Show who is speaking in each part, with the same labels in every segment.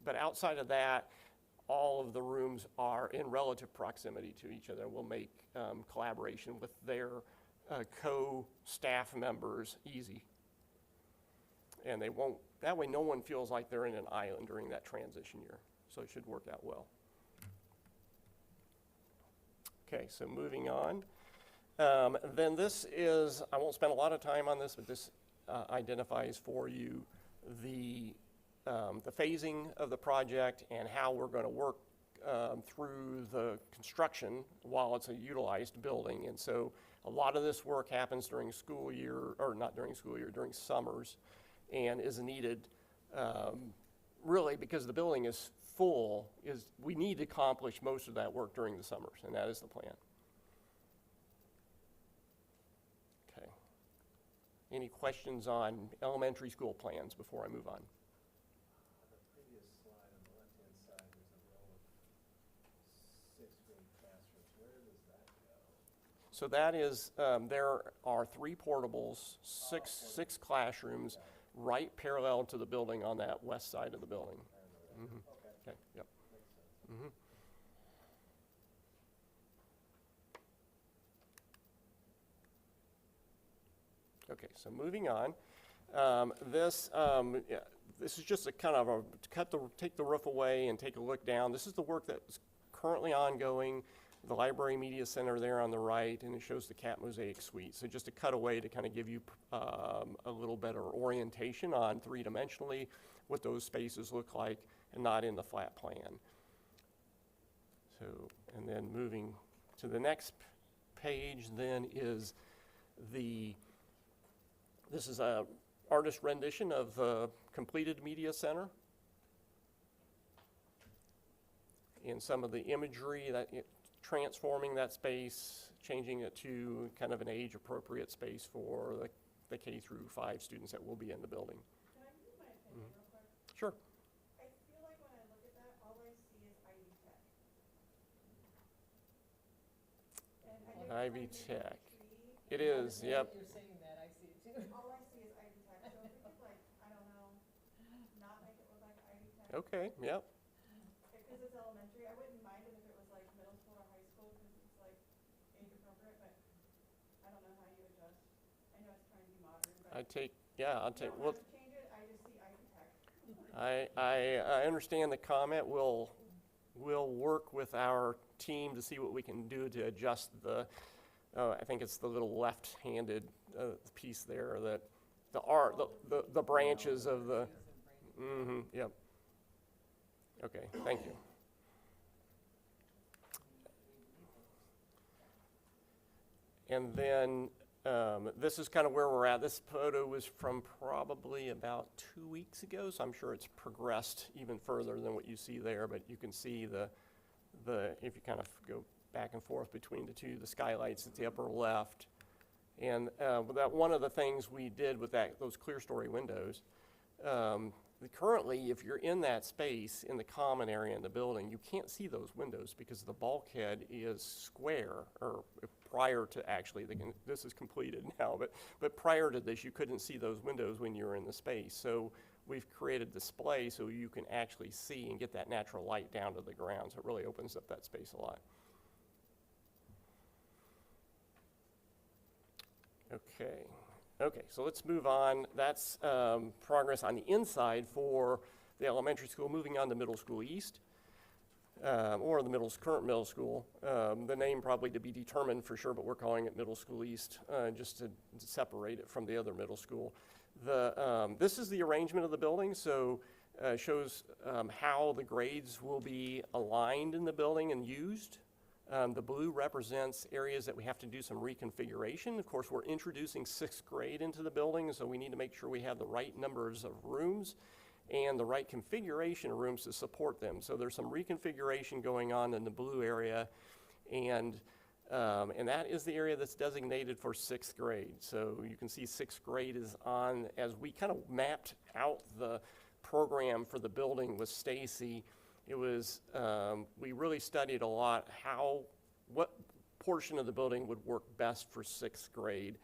Speaker 1: but outside of that, all of the rooms are in relative proximity to each other. We'll make collaboration with their co-staff members easy. And they won't, that way no one feels like they're in an island during that transition year. So it should work out well. Okay, so moving on. Then this is, I won't spend a lot of time on this, but this identifies for you the phasing of the project and how we're going to work through the construction while it's a utilized building. And so a lot of this work happens during school year, or not during school year, during summers, and is needed really because the building is full, we need to accomplish most of that work during the summers, and that is the plan. Okay. Any questions on elementary school plans before I move on?
Speaker 2: The previous slide on the left-hand side, there's a row of 6th grade classrooms. Where does that go?
Speaker 1: So that is, there are 3 portables, six classrooms right parallel to the building on that west side of the building. Mm-hmm. Okay, yep. Mm-hmm. Okay, so moving on. This is just a kind of a, take the roof away and take a look down. This is the work that's currently ongoing, the Library Media Center there on the right, and it shows the Cat Mosaic Suite. So just a cutaway to kind of give you a little better orientation on 3-dimensionally what those spaces look like and not in the flat plan. So, and then moving to the next page then is this is a artist rendition of the completed media center. And some of the imagery that transforming that space, changing it to kind of an age-appropriate space for the K through 5 students that will be in the building.
Speaker 3: Can I give my opinion real quick?
Speaker 1: Sure.
Speaker 3: I feel like when I look at that, all I see is Ivy Tech. And I know
Speaker 1: Ivy
Speaker 3: it's like
Speaker 1: Tech.
Speaker 3: a tree.
Speaker 1: It is, yep.
Speaker 4: You're saying that, I see it too.
Speaker 3: All I see is Ivy Tech. So if we could, like, I don't know, not make it look like Ivy Tech.
Speaker 1: Okay, yep.
Speaker 3: Because it's elementary, I wouldn't mind it if it was like middle school or high school because it's like age appropriate, but I don't know how you adjust. I know it's trying to be modern, but.
Speaker 1: I'll take, well,
Speaker 3: Change it, I just see Ivy Tech.
Speaker 1: I understand the comment. We'll work with our team to see what we can do to adjust the, I think it's the little left-handed piece there, that the branches of the, yep. Okay, thank you. And then this is kind of where we're at. This photo was from probably about 2 weeks ago, so I'm sure it's progressed even further than what you see there, but you can see the if you kind of go back and forth between the two, the skylights at the upper left. And that one of the things we did with those clear story windows, currently, if you're in that space in the common area in the building, you can't see those windows because the bulkhead is square, or prior to actually, this is completed now, but prior to this, you couldn't see those windows when you were in the space. So we've created display so you can actually see and get that natural light down to the ground. So it really opens up that space a lot. Okay, so let's move on. That's progress on the inside for the elementary school. Moving on to Middle School East, or the current middle school. The name probably to be determined for sure, but we're calling it Middle School East just to separate it from the other middle school. This is the arrangement of the building, so shows how the grades will be aligned in the building and used. The blue represents areas that we have to do some reconfiguration. Of course, we're introducing 6th grade into the building, so we need to make sure we have the right numbers of rooms and the right configuration of rooms to support them. So there's some reconfiguration going on in the blue area, and that is the area that's designated for 6th grade. So you can see 6th grade is on, as we kind of mapped out the program for the building with Stacy. It was, we really studied a lot what portion of the building would work best for 6th grade.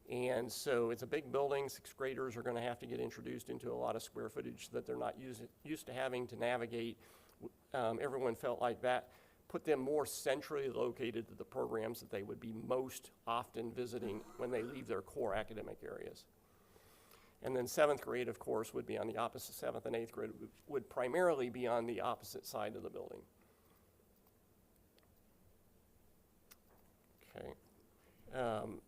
Speaker 1: And so it's a big building. Sixth graders are going to have to get introduced into a lot of square footage that they're not used to having to navigate. Everyone felt like that put them more centrally located to the programs that they would be most often visiting when they leave their core academic areas. And then seventh grade, of course, would be on the opposite. Seventh and eighth grade would primarily be on the opposite side of the building. Okay.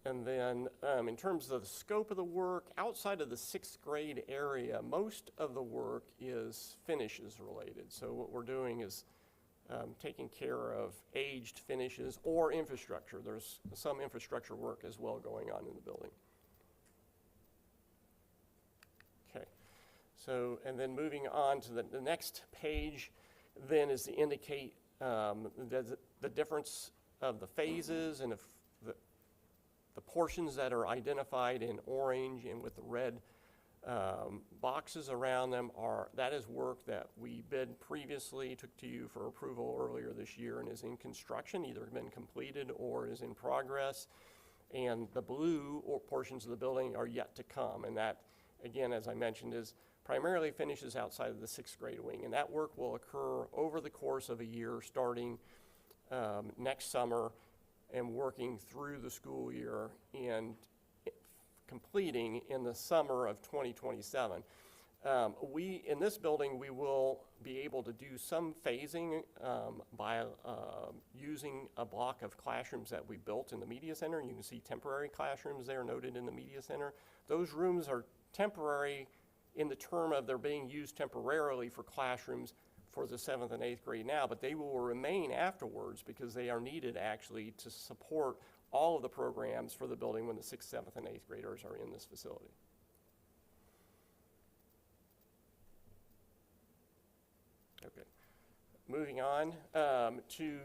Speaker 1: And then in terms of the scope of the work, outside of the sixth grade area, most of the work is finishes related. So what we're doing is taking care of aged finishes or infrastructure. There's some infrastructure work as well going on in the building. Okay, so and then moving on to the next page then is to indicate the difference of the phases and if the portions that are identified in orange and with the red boxes around them that is work that we bid previously, took to you for approval earlier this year and is in construction, either been completed or is in progress. And the blue portions of the building are yet to come. And that, again, as I mentioned, is primarily finishes outside of the sixth grade wing. And that work will occur over the course of a year starting next summer and working through the school year and completing in the summer of 2027. In this building, we will be able to do some phasing by using a block of classrooms that we built in the media center. You can see temporary classrooms there noted in the media center. Those rooms are temporary in the term of they're being used temporarily for classrooms for the 7th and 8th grade now, but they will remain afterwards because they are needed actually to support all of the programs for the building when the 6th, 7th, and 8th graders are in this facility. Okay, moving on to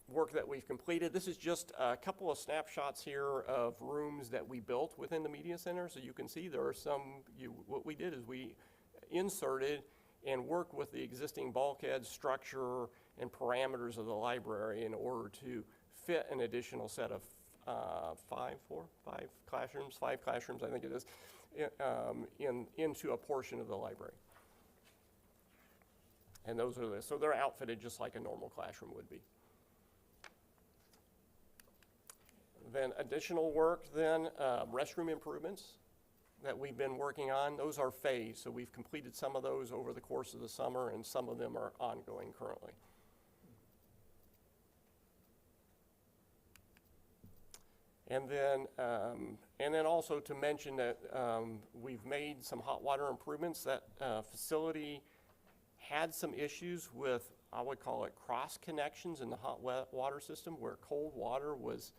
Speaker 1: work that we've completed. This is just a couple of snapshots here of rooms that we built within the media center. So you can see there are some, what we did is we inserted and worked with the existing bulkhead structure and parameters of the library in order to fit an additional set of five classrooms, I think it is, into a portion of the library. And those are so they're outfitted just like a normal classroom would be. Then additional work then, restroom improvements that we've been working on. Those are phased, so we've completed some of those over the course of the summer and some of them are ongoing currently. And then also to mention that we've made some hot water improvements. That facility had some issues with, I would call it, cross connections in the hot water system where cold water was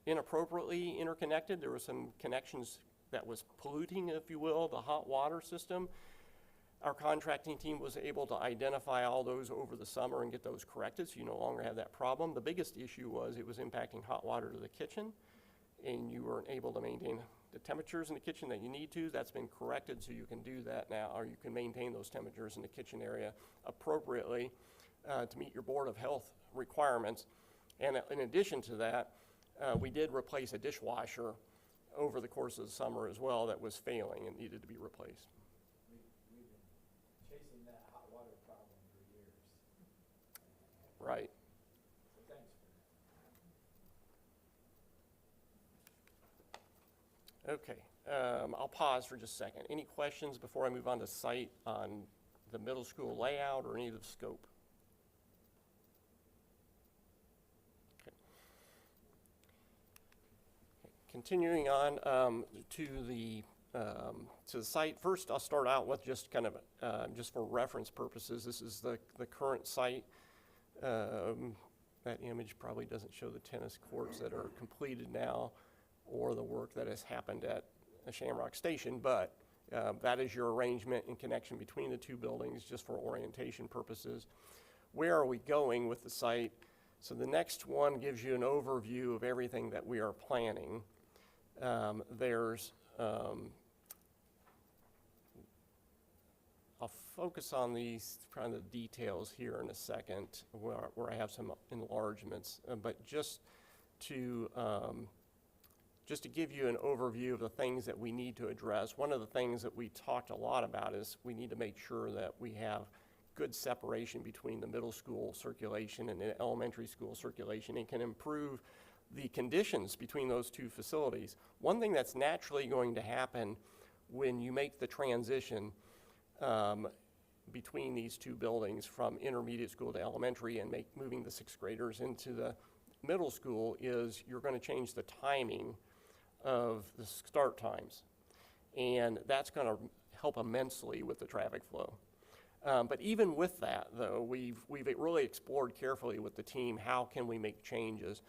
Speaker 1: inappropriately interconnected. There were some connections that was polluting, if you will, the hot water system. Our contracting team was able to identify all those over the summer and get those corrected, so you no longer have that problem. The biggest issue was it was impacting hot water to the kitchen, and you weren't able to maintain the temperatures in the kitchen that you need to. That's been corrected, so you can do that now, or you can maintain those temperatures in the kitchen area appropriately to meet your Board of Health requirements. And in addition to that, we did replace a dishwasher over the course of the summer as well that was failing and needed to be replaced.
Speaker 2: We've been chasing that hot water problem for years.
Speaker 1: Right.
Speaker 2: So thanks for that.
Speaker 1: Okay, I'll pause for just a second. Any questions before I move on to site on the middle school layout or any of the scope? Continuing on to the site. First, I'll start out with just kind of just for reference purposes. This is the current site. That image probably doesn't show the tennis courts that are completed now, or the work that has happened at Shamrock Station. But that is your arrangement in connection between the two buildings, just for orientation purposes. Where are we going with the site? So the next one gives you an overview of everything that we are planning. I'll focus on these kind of details here in a second where I have some enlargements, but just to just to give you an overview of the things that we need to address. One of the things that we talked a lot about is we need to make sure that we have good separation between the middle school circulation and the elementary school circulation, and can improve the conditions between those two facilities. One thing that's naturally going to happen when you make the transition between these two buildings from intermediate school to elementary and moving the sixth graders into the middle school is you're going to change the timing of the start times. And that's going to help immensely with the traffic flow. But even with that, though, we've really explored carefully with the team how can we make changes.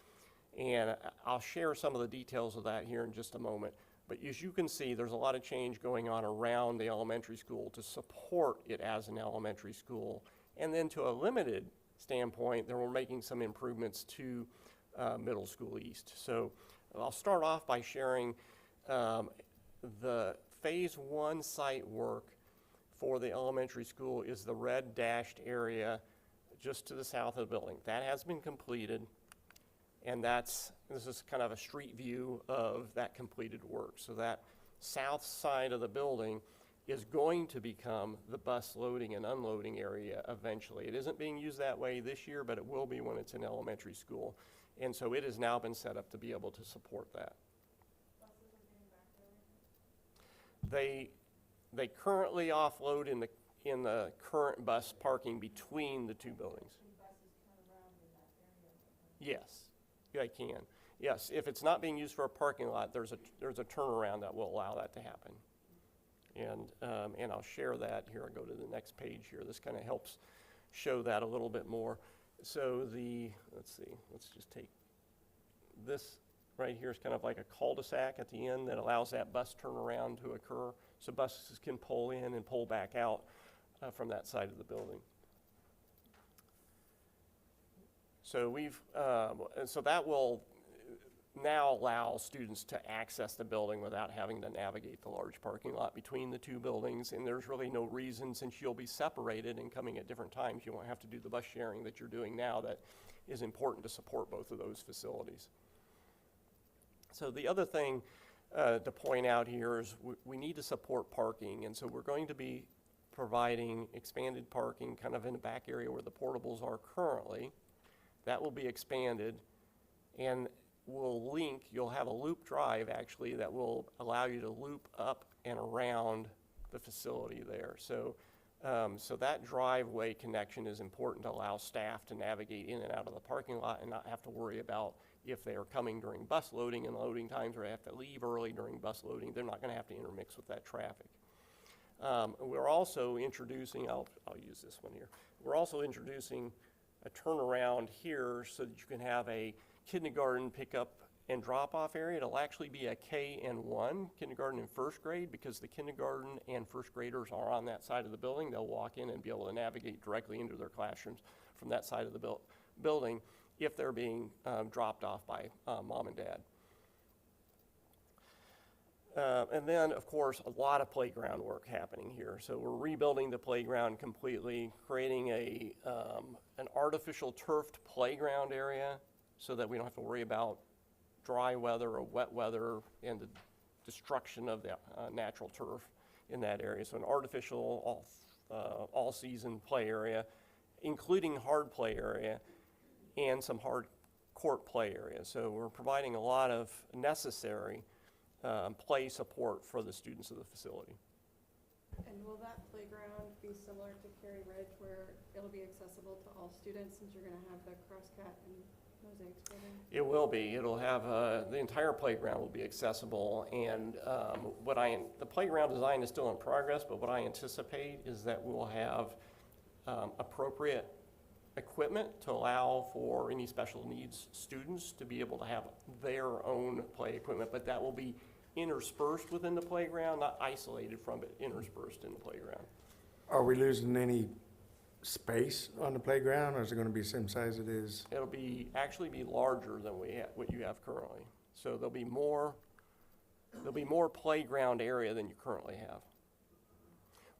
Speaker 1: And I'll share some of the details of that here in just a moment. But as you can see, there's a lot of change going on around the elementary school to support it as an elementary school. And then to a limited standpoint, then we're making some improvements to Middle School East. So I'll start off by sharing the phase 1 site work for the elementary school is the red dashed area just to the south of the building. That has been completed, and this is kind of a street view of that completed work. So that south side of the building is going to become the bus loading and unloading area eventually. It isn't being used that way this year, but it will be when it's in elementary school. And so it has now been set up to be able to support that.
Speaker 3: Buses are getting back there.
Speaker 1: They currently offload in the current bus parking between the two buildings.
Speaker 3: Can buses turn around in that area?
Speaker 1: Yes, they can. Yes, if it's not being used for a parking lot, there's a turnaround that will allow that to happen. And I'll share that here. I'll go to the next page here. This kind of helps show that a little bit more. So let's just take this right here is kind of like a cul-de-sac at the end that allows that bus turnaround to occur. So buses can pull in and pull back out from that side of the building. So so that will now allow students to access the building without having to navigate the large parking lot between the two buildings. And there's really no reason, since you'll be separated and coming at different times, you won't have to do the bus sharing that you're doing now that is important to support both of those facilities. So the other thing to point out here is we need to support parking. And so we're going to be providing expanded parking kind of in the back area where the portables are currently. That will be expanded, and you'll have a loop drive actually that will allow you to loop up and around the facility there. So that driveway connection is important to allow staff to navigate in and out of the parking lot and not have to worry about if they are coming during bus loading and loading times, or they have to leave early during bus loading. They're not going to have to intermix with that traffic. We're also introducing, I'll use this one here. We're also introducing a turnaround here so that you can have a kindergarten pickup and drop-off area. It'll actually be a K-1, kindergarten and first grade, because the kindergarten and first graders are on that side of the building. They'll walk in and be able to navigate directly into their classrooms from that side of the building if they're being dropped off by mom and dad. And then, of course, a lot of playground work happening here. So we're rebuilding the playground completely, creating an artificial turfed playground area so that we don't have to worry about dry weather or wet weather and the destruction of the natural turf in that area. So an artificial all-season play area, including hard play area and some hard court play area. So we're providing a lot of necessary play support for the students of the facility.
Speaker 4: And will that playground be similar to Cary Ridge, where it'll be accessible to all students, since you're going to have the Crosscat and Mosaic building?
Speaker 1: It will be. It'll have the entire playground will be accessible, and the playground design is still in progress. But what I anticipate is that we'll have appropriate equipment to allow for any special needs students to be able to have their own play equipment, but that will be interspersed within the playground, not isolated from it, interspersed in the playground.
Speaker 5: Are we losing any space on the playground, or is it going to be the same size it is?
Speaker 1: It'll actually be larger than what you have currently. So there'll be more playground area than you currently have.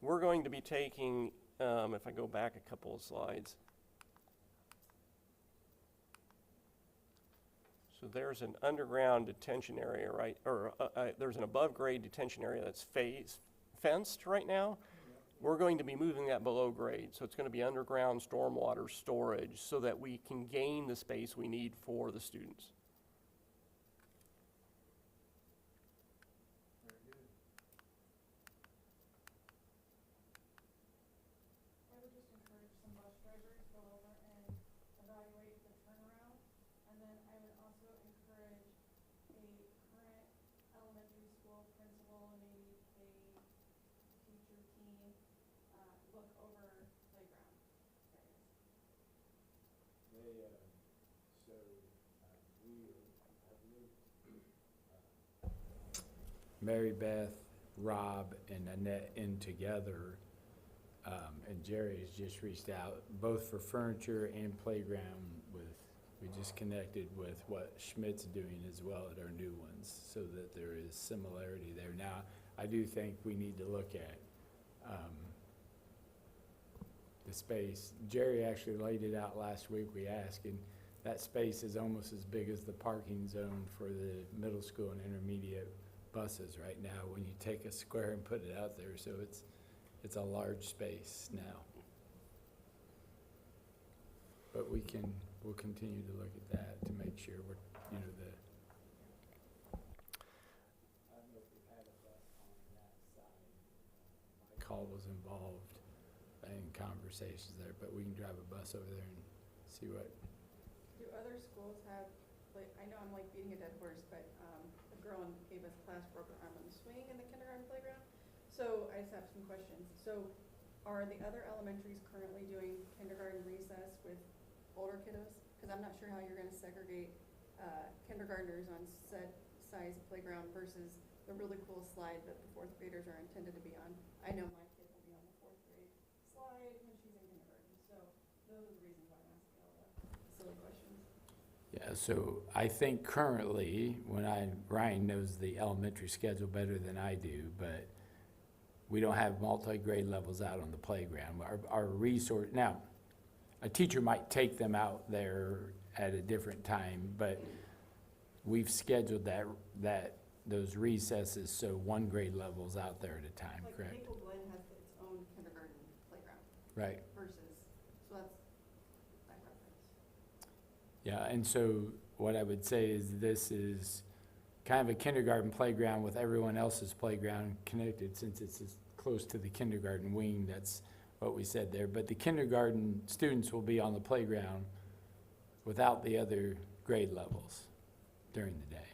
Speaker 1: We're going to be taking, if I go back a couple of slides. So So there's an underground detention area, right, or there's an above-grade detention area that's fenced right now. We're going to be moving that below grade, so it's going to be underground stormwater storage so that we can gain the space we need for the students.
Speaker 2: Very good.
Speaker 3: I would just encourage some bus drivers to go over and evaluate the turnaround. And then I would also encourage a current elementary school principal, maybe a teacher team, look over playground areas.
Speaker 6: They, we have moved, Mary Beth, Rob, and Annette in together. And Jerry has just reached out, both for furniture and playground we just connected with what Schmidt's doing as well at our new ones, so that there is similarity there. Now, I do think we need to look at, the space. Jerry actually laid it out last week, we asked, and that space is almost as big as the parking zone for the middle school and intermediate buses right now, when you take a square and put it out there, so it's a large space now. But we'll continue to look at that to make sure we're, I don't know if we've had a bus on that side. Call was involved in conversations there, but we can drive a bus over there and see what.
Speaker 4: Do other schools have, like, I know I'm like beating a dead horse, but a girl in Ava's class broke her arm on the swing in the kindergarten playground. So I just have some questions. So are the other elementaries currently doing kindergarten recess with older kiddos? Because I'm not sure how you're going to segregate kindergartners on said size playground versus the really cool slide that the fourth graders are intended to be on. I know my kid will be on the fourth grade slide when she's in kindergarten. So those are the reasons why I'm asking all the silly questions.
Speaker 6: Yeah, so I think currently, Ryan knows the elementary schedule better than I do, but we don't have multi-grade levels out on the playground. Our resource, now, a teacher might take them out there at a different time, but we've scheduled those recesses so one grade level's out there at a time,
Speaker 4: Like
Speaker 6: correct?
Speaker 4: Maple Glen has its own kindergarten playground
Speaker 6: Right.
Speaker 4: versus, so that's that reference.
Speaker 6: Yeah, and so what I would say is this is kind of a kindergarten playground with everyone else's playground connected, since it's as close to the kindergarten wing. That's what we said there. But the kindergarten students will be on the playground without the other grade levels during the day.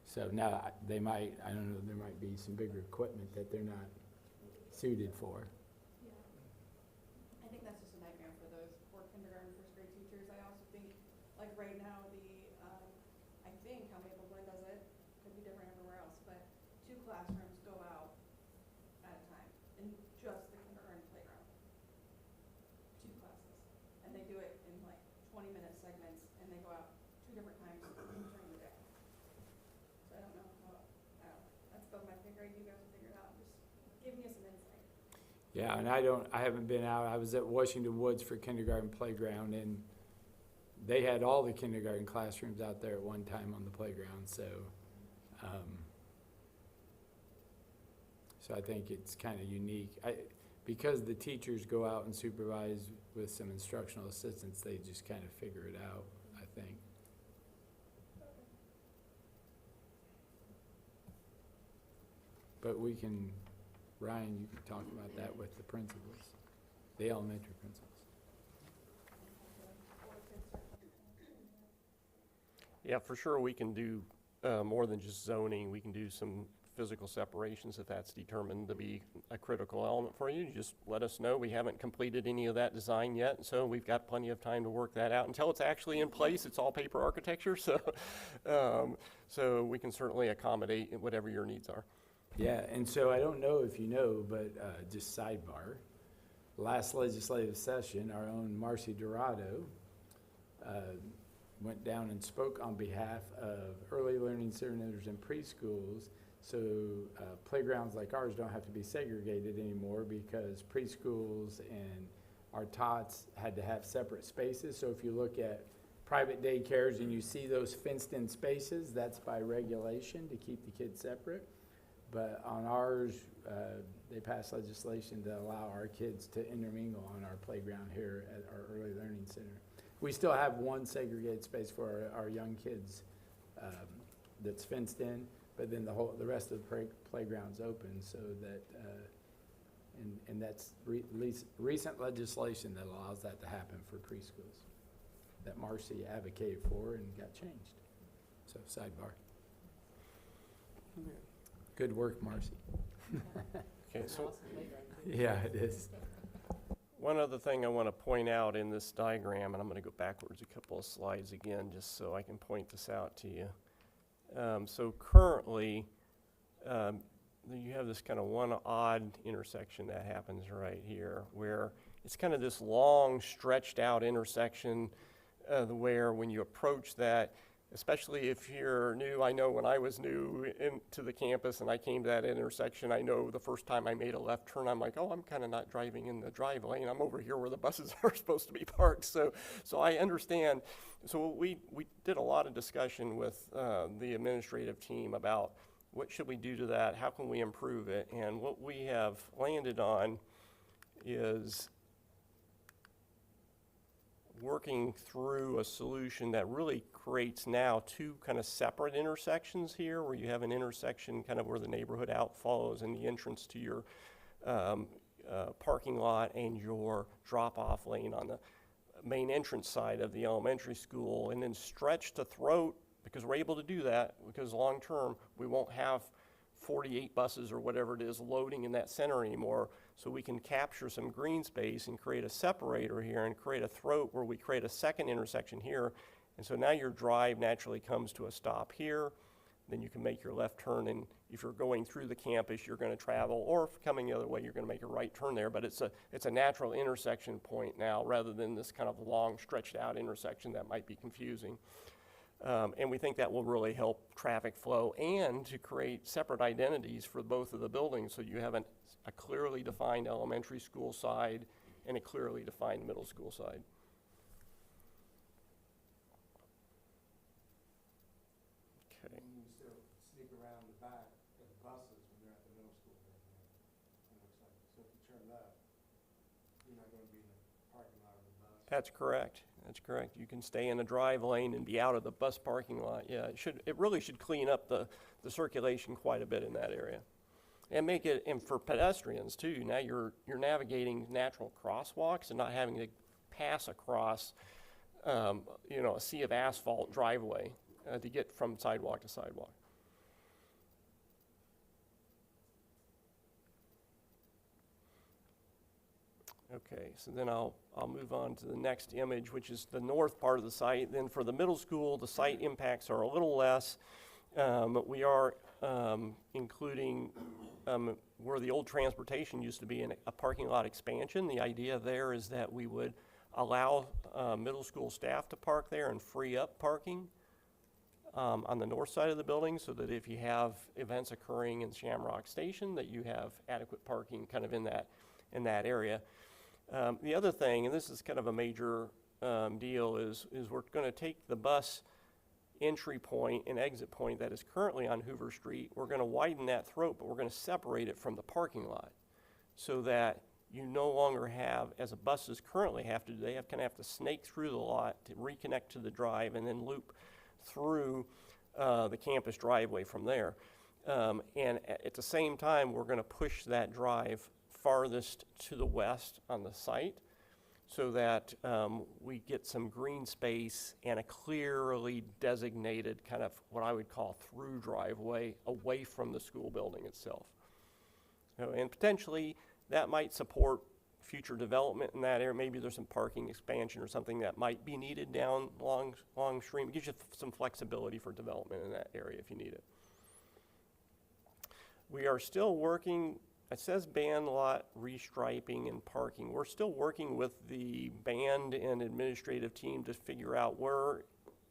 Speaker 6: So now they might, I don't know, there might be some bigger equipment that they're not suited for.
Speaker 4: Yeah. I think that's just a nightmare for those poor kindergarten, first grade teachers. I also think, like right now, I think how Maple Glen does it, could be different everywhere else, but 2 classrooms go out at a time in just the kindergarten playground. 2 classes. And they do it in like 20-minute segments, and they go out 2 different times during the day. So I don't know how, that's above my pay grade. You guys will figure it out. Just give me some insight.
Speaker 6: Yeah, and I haven't been out. I was at Washington Woods for kindergarten playground, and they had all the kindergarten classrooms out there at one time on the playground, so I think it's kind of unique. Because the teachers go out and supervise with some instructional assistants, they just kind of figure it out, I think. But Ryan, you can talk about that with the principals, the elementary principals.
Speaker 1: Yeah, for sure, we can do more than just zoning. We can do some physical separations if that's determined to be a critical element for you. Just let us know. We haven't completed any of that design yet, so we've got plenty of time to work that out. Until it's actually in place, it's all paper architecture, so so we can certainly accommodate whatever your needs are.
Speaker 6: Yeah, and so I don't know if you know, but just sidebar, last legislative session, our own Marcy Dorado went down and spoke on behalf of early learning centers and preschools. So playgrounds like ours don't have to be segregated anymore, because preschools and our tots had to have separate spaces. So if you look at private daycares and you see those fenced-in spaces, that's by regulation to keep the kids separate. But on ours, they passed legislation to allow our kids to intermingle on our playground here at our early learning center. We still have one segregated space for our young kids that's fenced in, but then the rest of the playground's open so that, and that's recent legislation that allows that to happen for preschools that Marcy advocated for and got changed. So sidebar. Good work, Marcy.
Speaker 1: Okay, so
Speaker 6: Yeah, it is.
Speaker 1: one other thing I want to point out in this diagram, and I'm going to go backwards a couple of slides again, just so I can point this out to you. So currently, you have this kind of one odd intersection that happens right here, where it's kind of this long, stretched out intersection, where when you approach that, especially if you're new, I know when I was new into the campus and I came to that intersection, I know the first time I made a left turn, I'm like, oh, I'm kind of not driving in the drive lane. I'm over here where the buses are supposed to be parked. So I understand. So we did a lot of discussion with the administrative team about what should we do to that? How can we improve it? And what we have landed on is working through a solution that really creates now two kind of separate intersections here, where you have an intersection kind of where the neighborhood outflows and the entrance to your parking lot and your drop-off lane on the main entrance side of the elementary school, and then stretch to Throat, because we're able to do that, because long-term we won't have 48 buses or whatever it is loading in that center anymore. So we can capture some green space and create a separator here and create a Throat where we create a second intersection here. And so now your drive naturally comes to a stop here. Then you can make your left turn, and if you're going through the campus, you're going to travel, or if coming the other way, you're going to make a right turn there. But it's a natural intersection point now, rather than this kind of long, stretched out intersection that might be confusing. And we think that will really help traffic flow and to create separate identities for both of the buildings, so you have a clearly defined elementary school side and a clearly defined middle school side. Okay.
Speaker 5: And you still sneak around the back of the buses when you're at the middle school building, it looks like. So if you turn left, you're not gonna be in the parking lot of the bus.
Speaker 1: That's correct. That's correct. You can stay in the drive lane and be out of the bus parking lot. Yeah, it really should clean up the circulation quite a bit in that area. And make it, and for pedestrians too, now you're navigating natural crosswalks and not having to pass across, a sea of asphalt driveway to get from sidewalk to sidewalk. Okay, so then I'll move on to the next image, which is the north part of the site. Then for the middle school, the site impacts are a little less. We are including where the old transportation used to be in a parking lot expansion. The idea there is that we would allow middle school staff to park there and free up parking on the north side of the building, so that if you have events occurring in Shamrock Station, that you have adequate parking kind of in that area. The other thing, and this is kind of a major deal, is we're going to take the bus entry point and exit point that is currently on Hoover Street. We're going to widen that Throat, but we're going to separate it from the parking lot, so that you no longer have, as the buses currently have to do, they kind of have to snake through the lot to reconnect to the drive and then loop through the campus driveway from there. And at the same time, we're going to push that drive farthest to the west on the site, so that we get some green space and a clearly designated kind of what I would call through driveway away from the school building itself. And potentially that might support future development in that area. Maybe there's some parking expansion or something that might be needed down long stream. It gives you some flexibility for development in that area if you need it. We are still working. It says band lot restriping and parking. We're still working with the band and administrative team to figure out where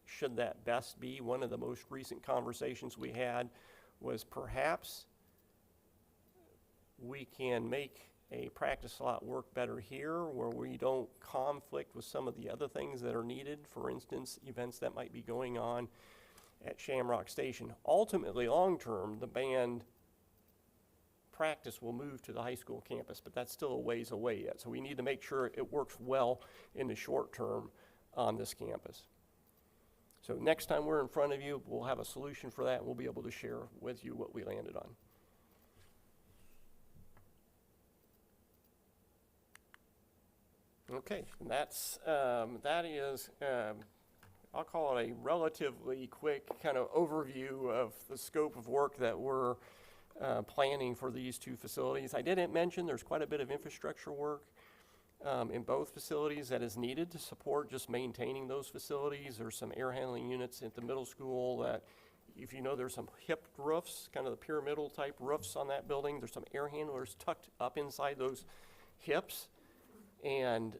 Speaker 1: should that best be. One of the most recent conversations we had was perhaps we can make a practice lot work better here where we don't conflict with some of the other things that are needed? For instance, events that might be going on at Shamrock Station. Ultimately, long-term, the band practice will move to the high school campus, but that's still a ways away yet. So we need to make sure it works well in the short term on this campus. So next time we're in front of you, we'll have a solution for that, and we'll be able to share with you what we landed on. Okay, and that is, I'll call it a relatively quick kind of overview of the scope of work that we're planning for these two facilities. I didn't mention there's quite a bit of infrastructure work in both facilities that is needed to support just maintaining those facilities. There's some air handling units at the middle school that, if you know, there's some hipped roofs, kind of the pyramidal type roofs on that building. There's some air handlers tucked up inside those hips, and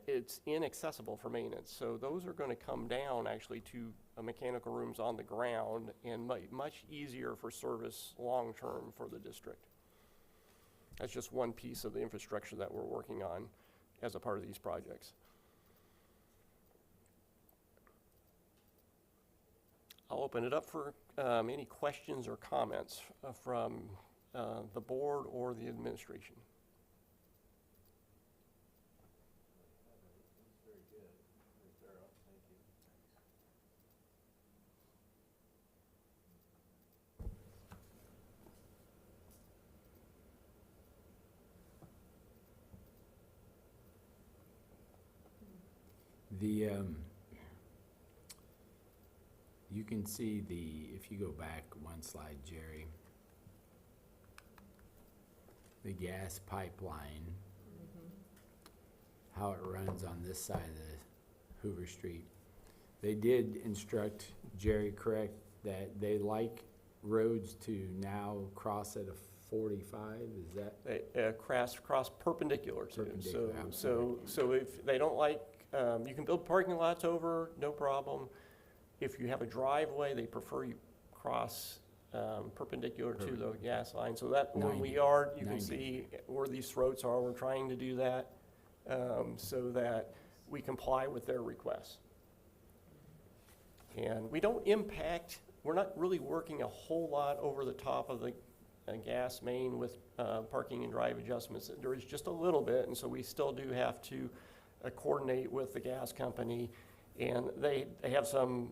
Speaker 1: it's inaccessible for maintenance. So those are going to come down actually to mechanical rooms on the ground, and much easier for service long-term for the district. That's just one piece of the infrastructure that we're working on as a part of these projects. I'll open it up for any questions or comments from the board or the administration.
Speaker 2: It's very good, very thorough, thank you.
Speaker 6: The, you can see if you go back one slide, Jerry, the gas pipeline, how it runs on this side of Hoover Street. They did instruct Jerry, correct, that they like roads to now cross at a 45, is that?
Speaker 1: They cross perpendicular to.
Speaker 6: Perpendicular,
Speaker 1: So if they don't like, you can build parking lots over, no problem. If you have a driveway, they prefer you cross perpendicular to the gas line. So that when we
Speaker 6: 90,
Speaker 1: are, you can
Speaker 6: 90.
Speaker 1: see where these throats are. We're trying to do that so that we comply with their requests. And we don't impact, we're not really working a whole lot over the top of the gas main with parking and drive adjustments. There is just a little bit, and so we still do have to coordinate with the gas company, and they have some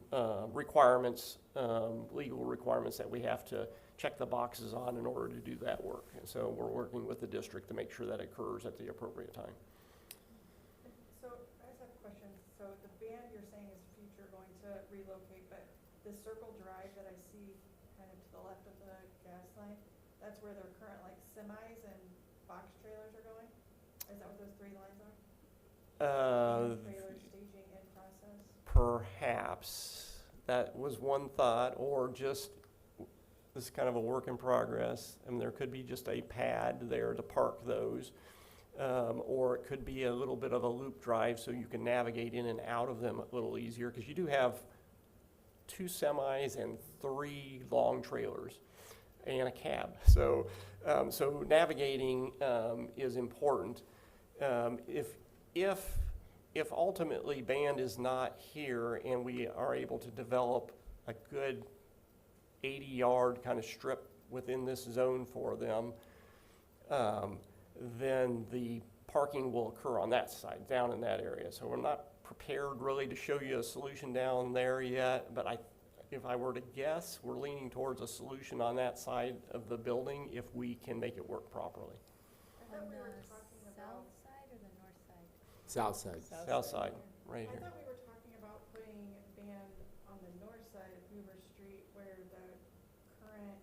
Speaker 1: requirements, legal requirements that we have to check the boxes on in order to do that work. And so we're working with the district to make sure that occurs at the appropriate time.
Speaker 4: So I just have a question. So the band you're saying is future going to relocate, but this Circle Drive that I see kind of to the left of the gas line, that's where their current like semis and box trailers are going? Is that what those three lines are? Trailer staging in process?
Speaker 1: Perhaps that was one thought, or just this is kind of a work in progress, and there could be just a pad there to park those, or it could be a little bit of a loop drive so you can navigate in and out of them a little easier, because you do have 2 semis and 3 long trailers and a cab. So, so navigating is important. If ultimately band is not here and we are able to develop a good 80-yard kind of strip within this zone for them, then the parking will occur on that side, down in that area. So we're not prepared really to show you a solution down there yet, but if I were to guess, we're leaning towards a solution on that side of the building if we can make it work properly.
Speaker 4: I thought we were talking about.
Speaker 7: South side or the north side?
Speaker 6: South side.
Speaker 1: South side, right
Speaker 4: I
Speaker 1: here.
Speaker 4: thought we were talking about putting band on the north side of Hoover Street where the current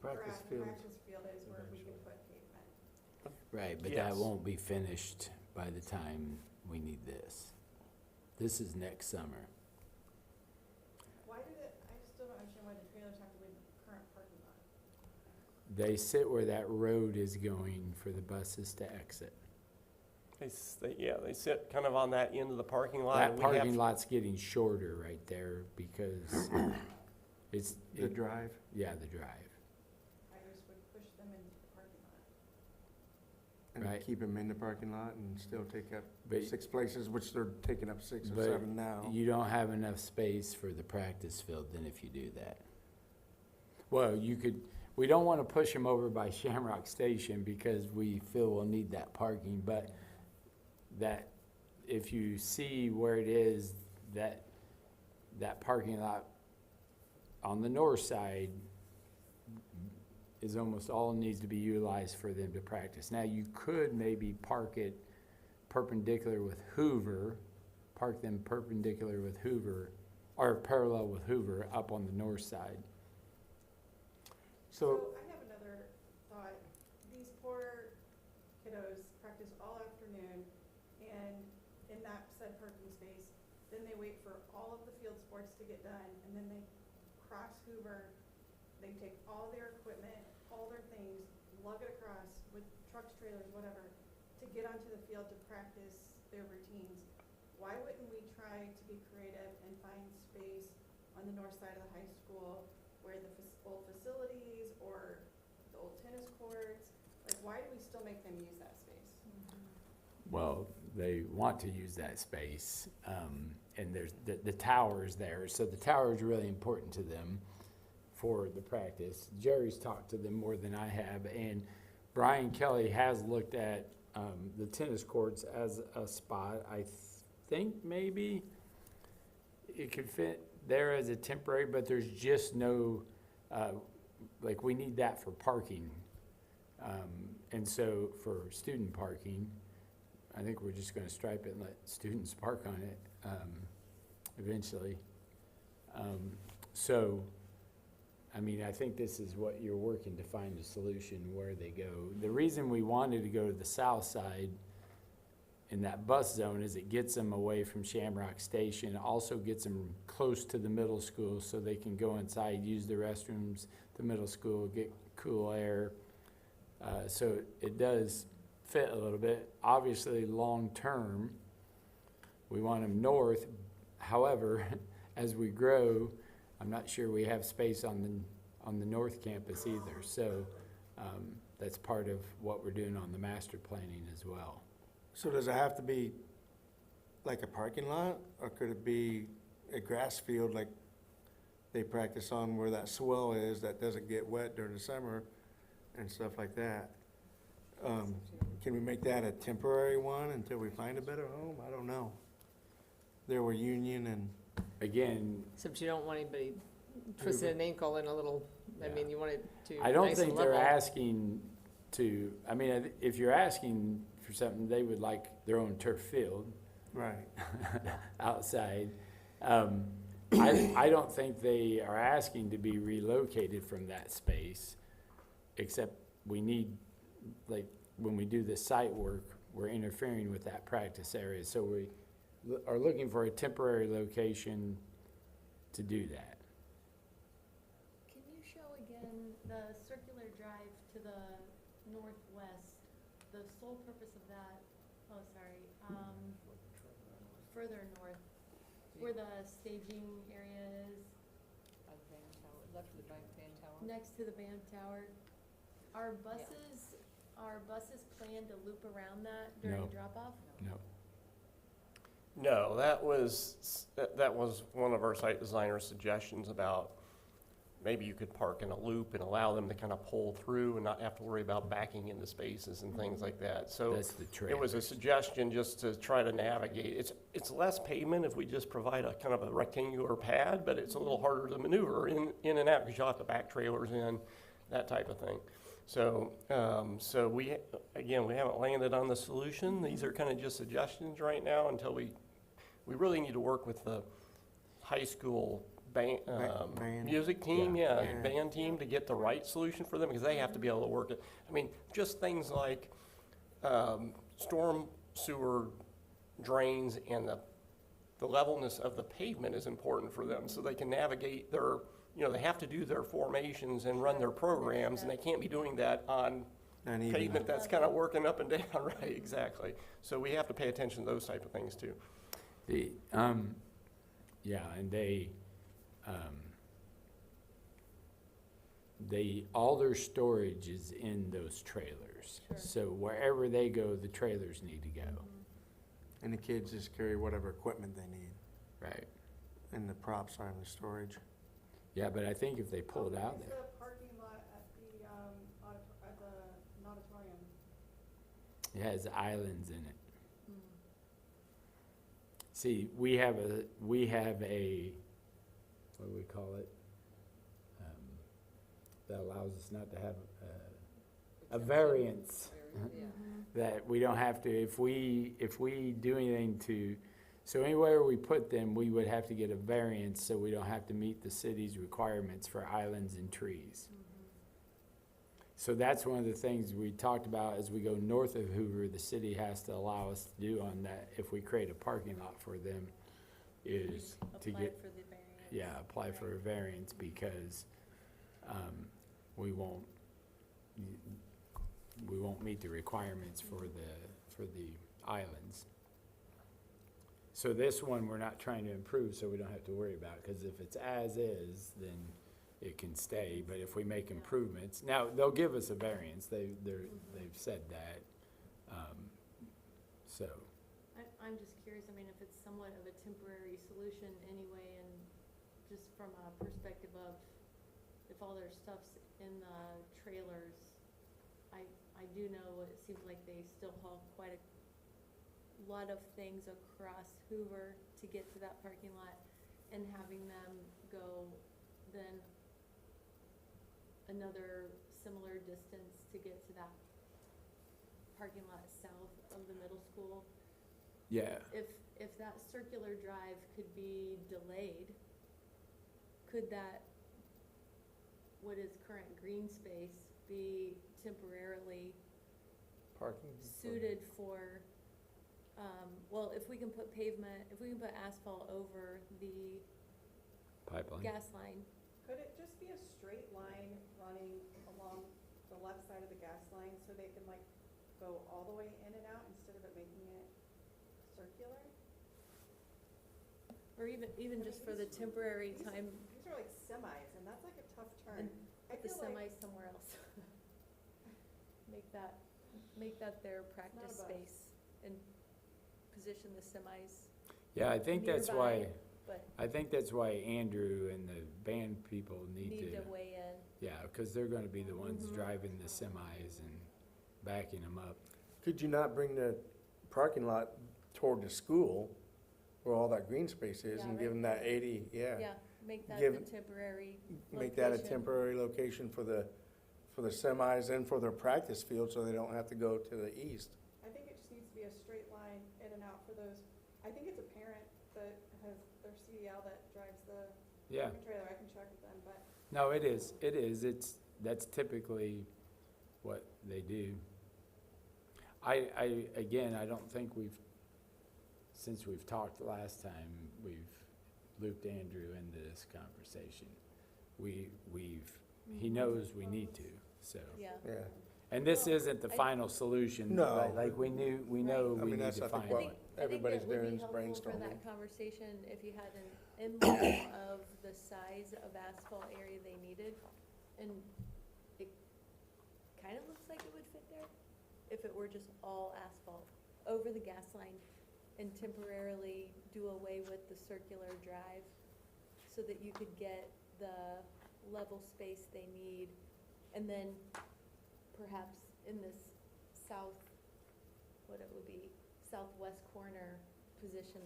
Speaker 5: Practice field.
Speaker 4: practice field is, where we could put pavement.
Speaker 6: Right, but that
Speaker 1: Yes.
Speaker 6: won't be finished by the time we need this. This is next summer.
Speaker 4: Why did it, I still don't understand why the trailers have to leave the current parking lot.
Speaker 6: They sit where that road is going for the buses to exit.
Speaker 1: They sit kind of on that end of the parking lot.
Speaker 6: That
Speaker 1: and we have-
Speaker 6: parking lot's getting shorter right there because it's.
Speaker 5: The drive.
Speaker 6: Yeah, the drive.
Speaker 4: I just would push them into the parking lot.
Speaker 5: And
Speaker 6: Right.
Speaker 5: keep them in the parking lot and still take up
Speaker 6: But-
Speaker 5: 6 places, which they're taking up 6 or
Speaker 6: But
Speaker 5: 7 now.
Speaker 6: you don't have enough space for the practice field then if you do that. Well, we don't want to push them over by Shamrock Station because we feel we'll need that parking, but that, if you see where it is, that parking lot on the north side is almost all needs to be utilized for them to practice. Now, you could maybe park it perpendicular with Hoover, park them perpendicular with Hoover, or parallel with Hoover up on the north side.
Speaker 5: So,
Speaker 4: I have another thought. These poor kiddos practice all afternoon and in that said parking space, then they wait for all of the field sports to get done and then they cross Hoover. They take all their equipment, all their things, lug it across with trucks, trailers, whatever, to get onto the field to practice their routines. Why wouldn't we try to be creative and find space on the north side of the high school where the old facilities or the old tennis courts, like why do we still make them use that space?
Speaker 6: Well, they want to use that space, and there's, the tower's there, so the tower is really important to them for the practice. Jerry's talked to them more than I have, and Brian Kelly has looked at the tennis courts as a spot. I think maybe it could fit there as a temporary, but there's just no, like, we need that for parking. And so for student parking, I think we're just gonna stripe it and let students park on it eventually. So, I mean, I think this is what you're working to find a solution where they go. The reason we wanted to go to the south side in that bus zone is it gets them away from Shamrock Station, also gets them close to the middle school so they can go inside, use the restrooms, the middle school, get cool air. So it does fit a little bit. Obviously, long-term, we want them north. However, as we grow, I'm not sure we have space on the north campus either. So that's part of what we're doing on the master planning as well.
Speaker 5: so does it have to be like a parking lot, or could it be a grass field like they practice on where that swell is that doesn't get wet during the summer and stuff like that? Can we make that a temporary one until we find a better home? I don't know. There were Union and,
Speaker 6: Again,
Speaker 7: Except you don't want anybody twisting a name calling a little, I
Speaker 6: Yeah.
Speaker 7: mean, you want it to
Speaker 6: I don't
Speaker 7: nice and
Speaker 6: think they're
Speaker 7: level.
Speaker 6: asking to, I mean, if you're asking for something, they would like their own turf field
Speaker 5: right.
Speaker 6: outside. I don't think they are asking to be relocated from that space, except we need, like, when we do the site work, we're interfering with that practice area. So we are looking for a temporary location to do that.
Speaker 8: Can you show again the circular drive to the northwest, the sole purpose of that, oh, sorry, further north, where the staging area is,
Speaker 7: Left of the band tower.
Speaker 8: next to the band tower? Are buses planned to loop around that during
Speaker 6: No.
Speaker 8: drop-off?
Speaker 6: No.
Speaker 1: No, that was one of our site designer's suggestions about maybe you could park in a loop and allow them to kind of pull through and not have to worry about backing into spaces and things like that. So
Speaker 6: That's the trick.
Speaker 1: it was a suggestion just to try to navigate. It's less pavement if we just provide a kind of a rectangular pad, but it's a little harder to maneuver in and out because you'll have to back trailers in, that type of thing. So, so we haven't landed on the solution. These are kind of just suggestions right now until we really need to work with the high school band,
Speaker 5: Band.
Speaker 1: music team,
Speaker 6: Yeah.
Speaker 1: yeah, band team to get the right solution for them because they have to be able to work it. I mean, just things like storm sewer drains and the levelness of the pavement is important for them so they can navigate their, they have to do their formations and run their programs and they can't be doing that on
Speaker 5: And even,
Speaker 1: pavement that's kind of working up and down, right, exactly. So we have to pay attention to those type of things too.
Speaker 6: The, yeah, and all their storage is in those trailers.
Speaker 8: Sure.
Speaker 6: So wherever they go, the trailers need to go,
Speaker 5: And the kids just carry whatever equipment they need,
Speaker 6: right?
Speaker 5: and the props are in the storage.
Speaker 6: Yeah, but I think if they pull it out
Speaker 4: It's
Speaker 6: there,
Speaker 4: the parking lot at the, at the auditorium.
Speaker 6: it has islands in it.
Speaker 8: Mm.
Speaker 6: See, we have a, what do we call it? That allows us not to have a variance.
Speaker 7: Yeah.
Speaker 6: That we don't have to, if we do anything to, so anywhere we put them, we would have to get a variance, so we don't have to meet the city's requirements for islands and trees. So that's one of the things we talked about as we go north of Hoover, the city has to allow us to do on that, if we create a parking lot for them, is to
Speaker 8: Apply
Speaker 6: get,
Speaker 8: for the variance.
Speaker 6: yeah, apply for a variance, because, we won't meet the requirements for the islands. So this one, we're not trying to improve, so we don't have to worry about it, because if it's as is, then it can stay, but if we make improvements, now, they'll give us a variance, they've said that, so,
Speaker 8: I'm just curious, I mean, if it's somewhat of a temporary solution anyway, and just from a perspective of if all their stuff's in the trailers, I do know it seems like they still haul quite a lot of things across Hoover to get to that parking lot, and having them go then another similar distance to get to that parking lot south of the middle school.
Speaker 6: yeah.
Speaker 8: If that circular drive could be delayed, could that, what is current green space, be temporarily
Speaker 5: Parking.
Speaker 8: suited for, well, if we can put pavement, if we can put asphalt over the
Speaker 6: Pipeline.
Speaker 8: gas line,
Speaker 4: Could it just be a straight line running along the left side of the gas line so they can like go all the way in and out instead of it making it circular?
Speaker 8: or even just for the temporary
Speaker 4: These-
Speaker 8: time,
Speaker 4: These are like semis, and that's like a tough turn.
Speaker 8: and
Speaker 4: I
Speaker 8: put the
Speaker 4: feel like
Speaker 8: semis somewhere else. Make that their practice
Speaker 4: bus.
Speaker 8: space, and position the semis,
Speaker 6: Yeah, I think that's why,
Speaker 8: nearby, but
Speaker 6: I think that's why Andrew and the band people need
Speaker 8: need
Speaker 6: to,
Speaker 8: to weigh in.
Speaker 6: yeah, because they're gonna be the ones
Speaker 8: Mhm.
Speaker 6: driving the semis and backing them up.
Speaker 5: Could you not bring the parking lot toward the school, where all that green space is,
Speaker 8: Yeah,
Speaker 5: and
Speaker 8: right
Speaker 5: give them that
Speaker 8: there.
Speaker 5: 80, yeah?
Speaker 8: Yeah, make that
Speaker 5: Give-
Speaker 8: the temporary
Speaker 5: Make that a
Speaker 8: location.
Speaker 5: temporary location for the semis and for their practice field, so they don't have to go to the east.
Speaker 4: I think it just needs to be a straight line in and out for those. I think it's a parent that has their CDL that drives the
Speaker 6: Yeah,
Speaker 4: trailer. I can check with them, but
Speaker 6: no, that's typically what they do. Again, I don't think since we've talked last time, we've looped Andrew into this conversation. He knows we need to, so.
Speaker 8: Yeah,
Speaker 5: Yeah.
Speaker 6: And this isn't the final solution.
Speaker 5: No.
Speaker 6: Like we know
Speaker 5: I
Speaker 6: we
Speaker 5: mean,
Speaker 6: need
Speaker 5: that's,
Speaker 6: to
Speaker 5: I think,
Speaker 6: find
Speaker 5: what
Speaker 6: one.
Speaker 8: I think
Speaker 5: everybody's
Speaker 8: that would
Speaker 5: doing
Speaker 8: be
Speaker 5: is
Speaker 8: helpful for
Speaker 5: brainstorming.
Speaker 8: that conversation if you had an emblem of the size of asphalt area they needed. And it kind of looks like it would fit there if it were just all asphalt over the gas line and temporarily do away with the circular drive so that you could get the level space they need. And then perhaps in this what it would be, southwest corner, position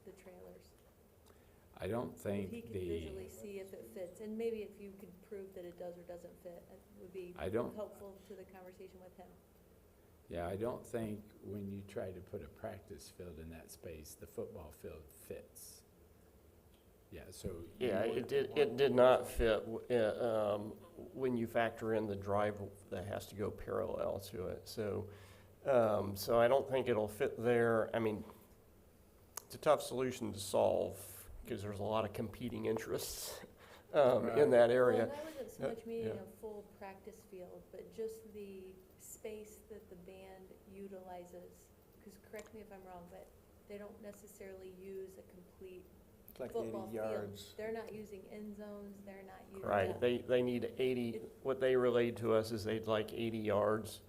Speaker 8: the trailers.
Speaker 6: I don't think
Speaker 8: He could
Speaker 6: the,
Speaker 8: visually see if it fits, and maybe if you could prove that it does or doesn't fit, it would be
Speaker 6: I don't-
Speaker 8: helpful to the conversation with him.
Speaker 6: yeah, I don't think when you try to put a practice field in that space, the football field fits. Yeah, so. you
Speaker 1: Yeah,
Speaker 6: wouldn't
Speaker 1: it
Speaker 6: want-
Speaker 1: did not fit when you factor in the drive that has to go parallel to it. So I don't think it'll fit there. I mean, it's a tough solution to solve because there's a lot of competing interests in that area.
Speaker 8: Well, and I wasn't so
Speaker 1: Yeah,
Speaker 8: much meaning
Speaker 1: yeah.
Speaker 8: a full practice field, but just the space that the band utilizes. Because correct me if I'm wrong, but they don't necessarily use a complete
Speaker 5: It's like
Speaker 8: football
Speaker 5: 80
Speaker 8: field.
Speaker 5: yards.
Speaker 8: They're not using end zones, they're not using.
Speaker 1: Right, they need 80, what they relayed to us is they'd like 80 yards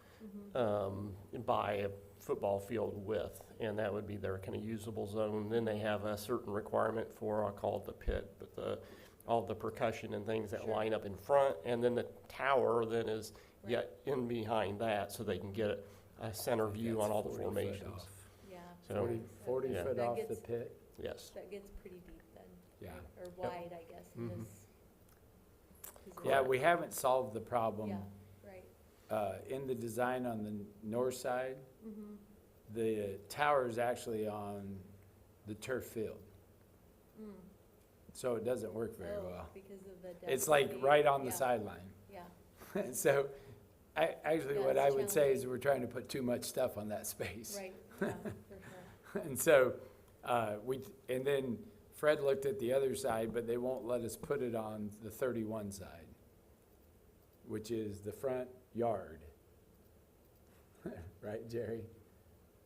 Speaker 1: by a football field width, and that would be their kind of usable zone. Then they have a certain requirement for, I'll call it the pit, but all the percussion and things that
Speaker 8: Sure.
Speaker 1: line up in front, and then the tower then is
Speaker 8: Right.
Speaker 1: yet in behind that, so they can get a center view on all the
Speaker 6: 40 foot
Speaker 1: formations.
Speaker 6: off.
Speaker 8: Yeah.
Speaker 1: So-
Speaker 6: 40
Speaker 1: Yeah.
Speaker 6: foot
Speaker 8: That
Speaker 6: off the
Speaker 8: gets-
Speaker 6: pit,
Speaker 1: Yes.
Speaker 8: That gets pretty deep then.
Speaker 6: yeah.
Speaker 8: Or wide, I guess, in
Speaker 1: Mhm.
Speaker 8: this. 'cause
Speaker 6: Yeah,
Speaker 8: it-
Speaker 6: we haven't solved the problem.
Speaker 8: Yeah, right.
Speaker 6: In the design on the north side,
Speaker 8: Mm-hmm.
Speaker 6: the tower is actually on the turf field, so it doesn't work very well.
Speaker 8: Because of the
Speaker 6: It's like
Speaker 8: density.
Speaker 6: right on the
Speaker 8: Yeah,
Speaker 6: sideline.
Speaker 8: Yeah,
Speaker 6: So, actually,
Speaker 8: Yeah,
Speaker 6: what
Speaker 8: it's
Speaker 6: I would say is
Speaker 8: challenging.
Speaker 6: we're trying to put too much stuff on that space.
Speaker 8: right, yeah, for sure.
Speaker 6: And so, and then Fred looked at the other side, but they won't let us put it on the 31 side, which is the front yard. Right, Jerry?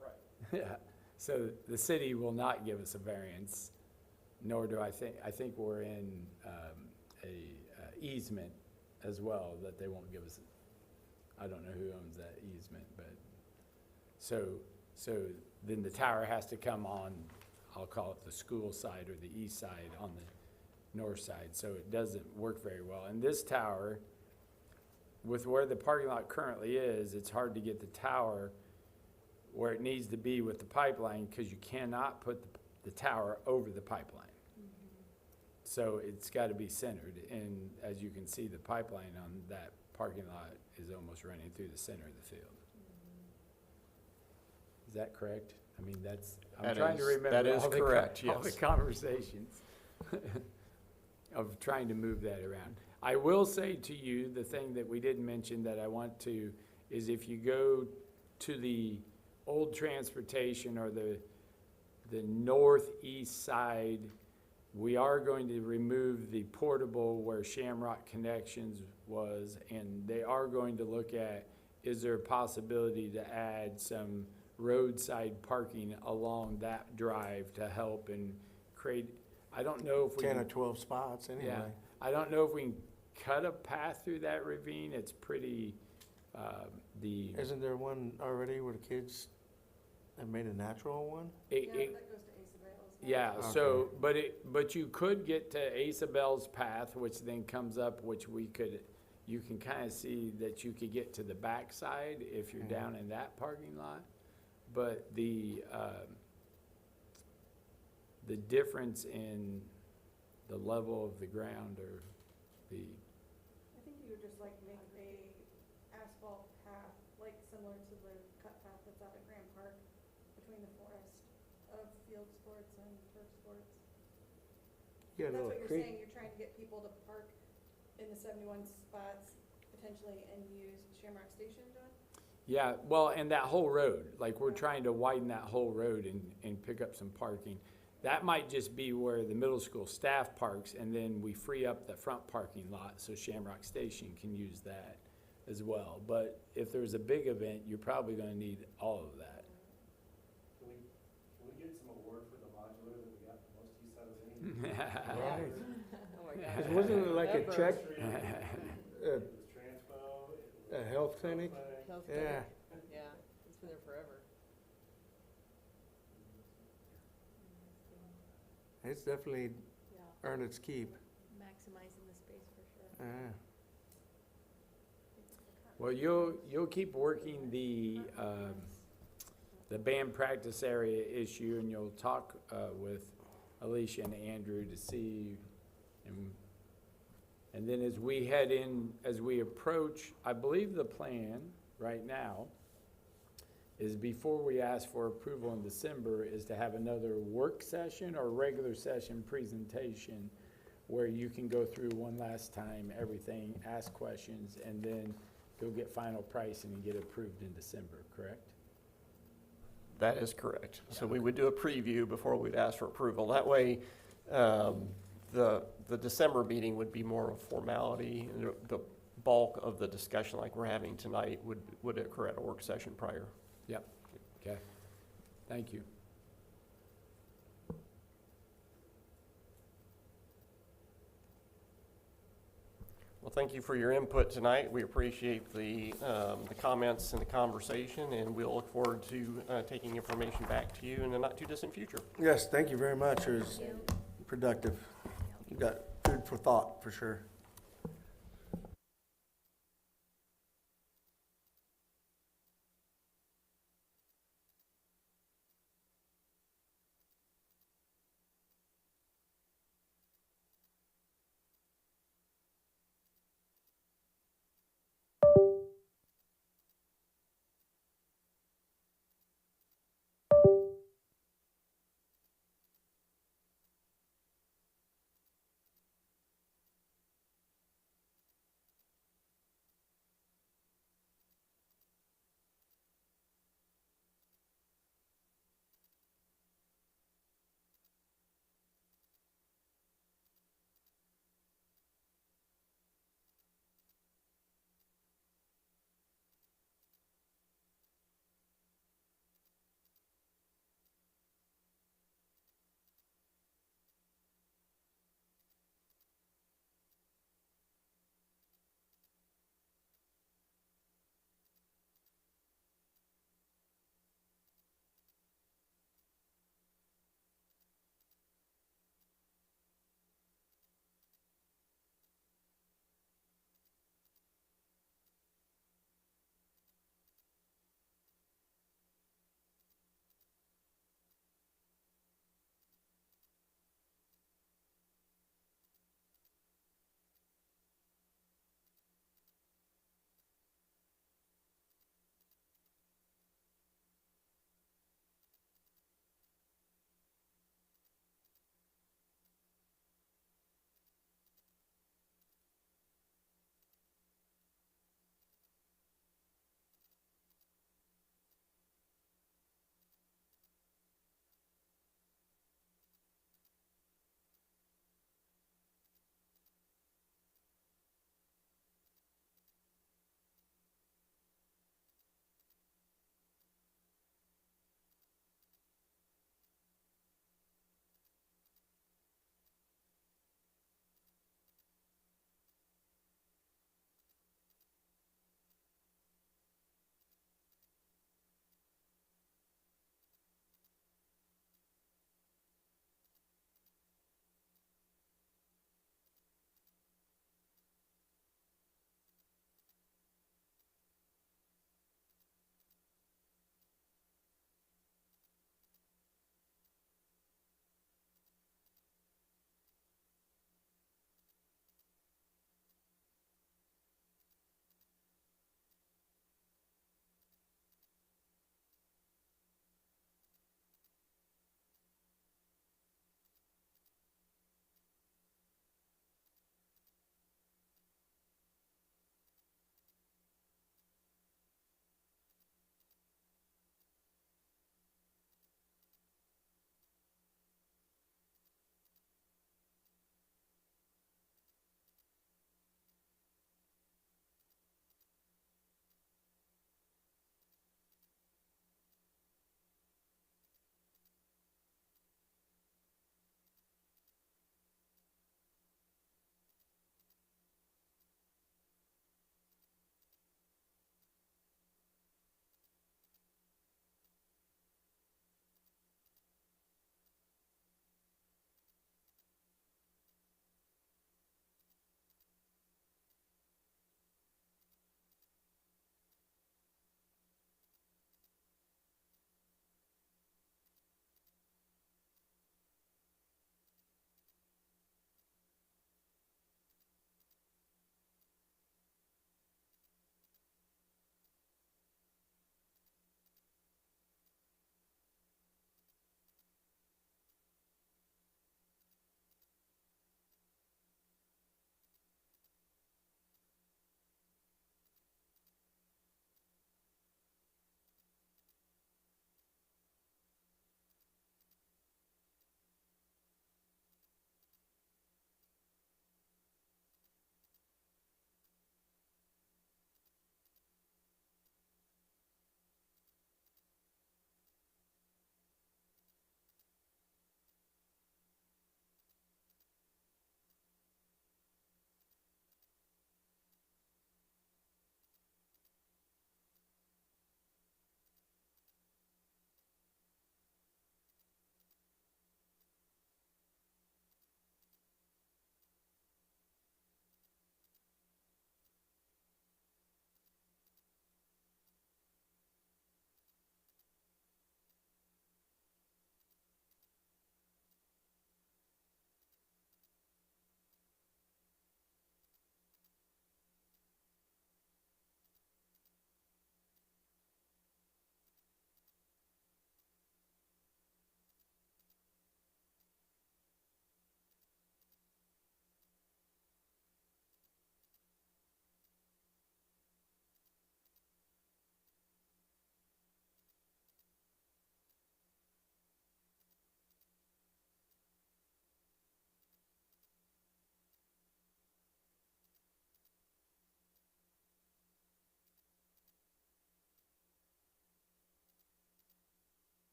Speaker 1: Right.
Speaker 6: Yeah, so the city will not give us a variance, nor do I think we're in a easement as well, that they won't give us. I don't know who owns that easement, but, so then the tower has to come on, I'll call it the school side or the east side on the north side, so it doesn't work very well. And this tower, with where the parking lot currently is, it's hard to get the tower where it needs to be with the pipeline, because you cannot put the tower over the pipeline. So it's gotta be centered, and as you can see, the pipeline on that parking lot is almost running through the center of the field. Is that correct? I mean, I'm
Speaker 1: That
Speaker 6: trying to
Speaker 1: is-
Speaker 6: remember
Speaker 1: that is
Speaker 6: all the
Speaker 1: correct,
Speaker 6: all the
Speaker 1: yes.
Speaker 6: conversations of trying to move that around. I will say to you, the thing that we didn't mention that I want to, is if you go to the old transportation or the northeast side, we are going to remove the portable where Shamrock Connections was, and they are going to look at, is there a possibility to add some roadside parking along that drive to help and create, I don't know if we
Speaker 5: 10
Speaker 6: can.
Speaker 5: or 12 spots anyway.
Speaker 6: Yeah, I don't know if we can cut a path through that ravine. It's pretty,
Speaker 5: Isn't there one already where the kids have made a natural one?
Speaker 6: it-
Speaker 4: Yeah,
Speaker 6: it-
Speaker 4: that goes to Isabel's.
Speaker 6: yeah, so, but you could get to Isabel's path, which then comes up, which you can kind of see that you could get to the backside if you're
Speaker 5: Mhm.
Speaker 6: down in that parking lot. But the difference in the level of the ground or the,
Speaker 4: I think you would just like make a asphalt path, like similar to the cut path that's out at Grand Park between the forest of field sports and turf sports.
Speaker 5: Yeah,
Speaker 4: That's
Speaker 5: little
Speaker 4: what you're
Speaker 5: creek.
Speaker 4: saying, you're trying to get people to park in the 71 spots potentially and use Shamrock Station, John?
Speaker 6: yeah, well, and that whole road, like we're trying to widen that whole road and pick up some parking. That might just be where the middle school staff parks, and then we free up the front parking lot so Shamrock Station can use that as well. But if there's a big event, you're probably gonna need all of that.
Speaker 2: Can we get some award for the modular that we got the most use out of any?
Speaker 5: Right.
Speaker 7: Oh my
Speaker 2: Yeah.
Speaker 7: gosh.
Speaker 5: Wasn't it like a
Speaker 7: Ever.
Speaker 5: check,
Speaker 2: It was Transpo. It was
Speaker 5: a health clinic?
Speaker 7: Health
Speaker 5: Yeah.
Speaker 7: clinic. Yeah, it's been there forever.
Speaker 5: It's definitely
Speaker 8: Yeah,
Speaker 5: earned its keep.
Speaker 8: maximizing the space for sure.
Speaker 5: Yeah.
Speaker 6: Well, you'll keep working the band practice area issue, and you'll talk with Alicia and Andrew to see, and then as we head in, as we approach, I believe the plan right now is before we ask for approval in December, is to have another work session or regular session presentation where you can go through one last time, everything, ask questions, and then you'll get final pricing and get approved in December, correct?
Speaker 1: That is correct. So we would do a preview before we'd ask for approval. That way, the December meeting would be more of a formality. And the bulk of the discussion like we're having tonight would occur at a work session prior.
Speaker 6: Okay, thank you.
Speaker 1: Well, thank you for your input tonight. We appreciate the comments and the conversation, and we'll look forward to taking information back to you in the not-too-distant future.
Speaker 5: Yes, thank you very much. It was
Speaker 8: Thank you.
Speaker 5: productive. You got food for thought, for sure.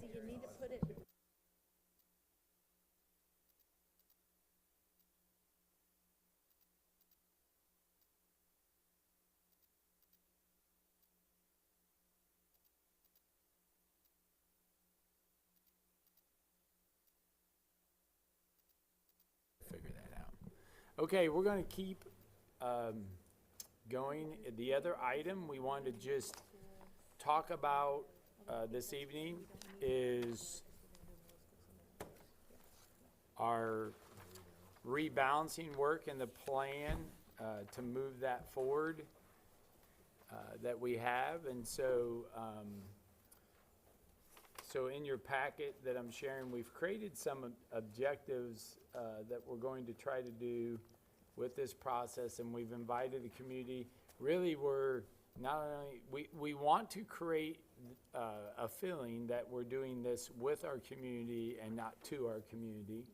Speaker 8: Do you need to put it?
Speaker 6: Figure that out. Okay, we're gonna keep, going. The other item we wanted to just talk about, this evening is our rebalancing work and the plan, to move that forward, that we have. And so, so in your packet that I'm sharing, we've created some objectives that we're going to try to do with this process, and we've invited the community. Really, we're not only, we want to create a feeling that we're doing this with our community and not to our community.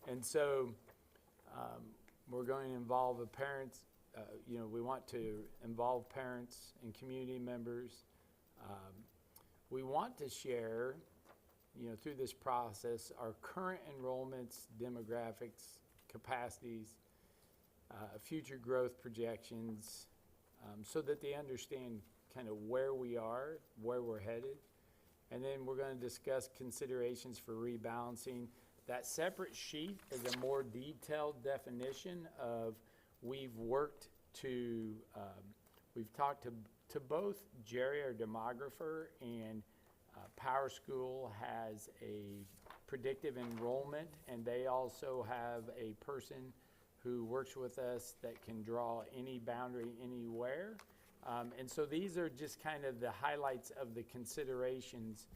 Speaker 6: And so we're going to involve the parents, we want to involve parents and community members. We want to share, through this process, our current enrollments, demographics, capacities, future growth projections, so that they understand kind of where we are, where we're headed. And then we're going to discuss considerations for rebalancing. That separate sheet is a more detailed definition of, we've worked to, we've talked to both Jerry, our demographer, and Power School has a predictive enrollment, and they also have a person who works with us that can draw any boundary anywhere. And so these are just kind of the highlights of the considerations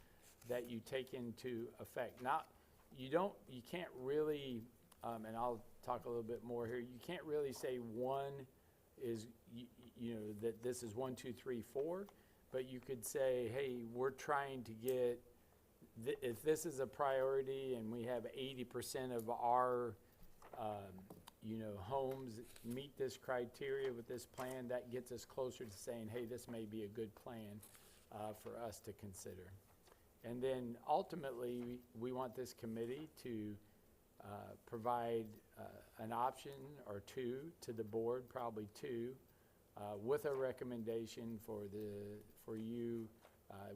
Speaker 6: that you take into effect. You can't really, and I'll talk a little bit more here, you can't really say one is, that this is 1, 2, 3, 4, but you could say, hey, we're trying to get, if this is a priority and we have 80% of our, homes meet this criteria with this plan, that gets us closer to saying, hey, this may be a good plan for us to consider. And then ultimately, we want this committee to provide an option or two to the board, probably two, with a recommendation for you.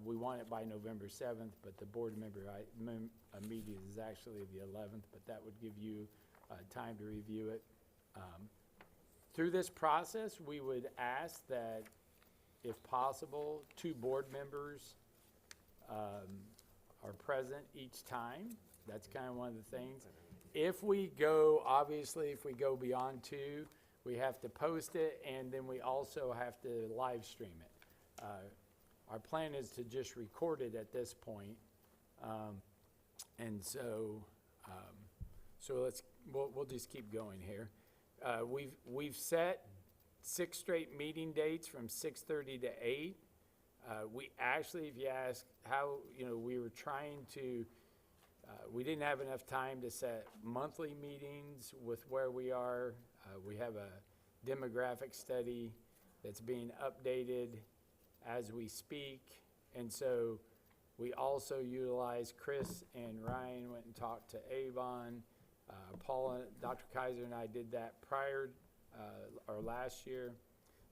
Speaker 6: We want it by November 7th, but the board member meeting is actually the 11th, but that would give you time to review it. Through this process, we would ask that, if possible, 2 board members are present each time. That's kind of one of the things. If we go beyond 2, we have to post it, and then we also have to live stream it. Our plan is to just record it at this point. And so, we'll just keep going here. We've set 6 straight meeting dates from 6:30 to 8. We actually, if you ask how, we were trying to, we didn't have enough time to set monthly meetings with where we are. We have a demographic study that's being updated as we speak. And so we also utilize, Chris and Ryan went and talked to Avon. Paula, Dr. Kaiser and I did that prior, or last year.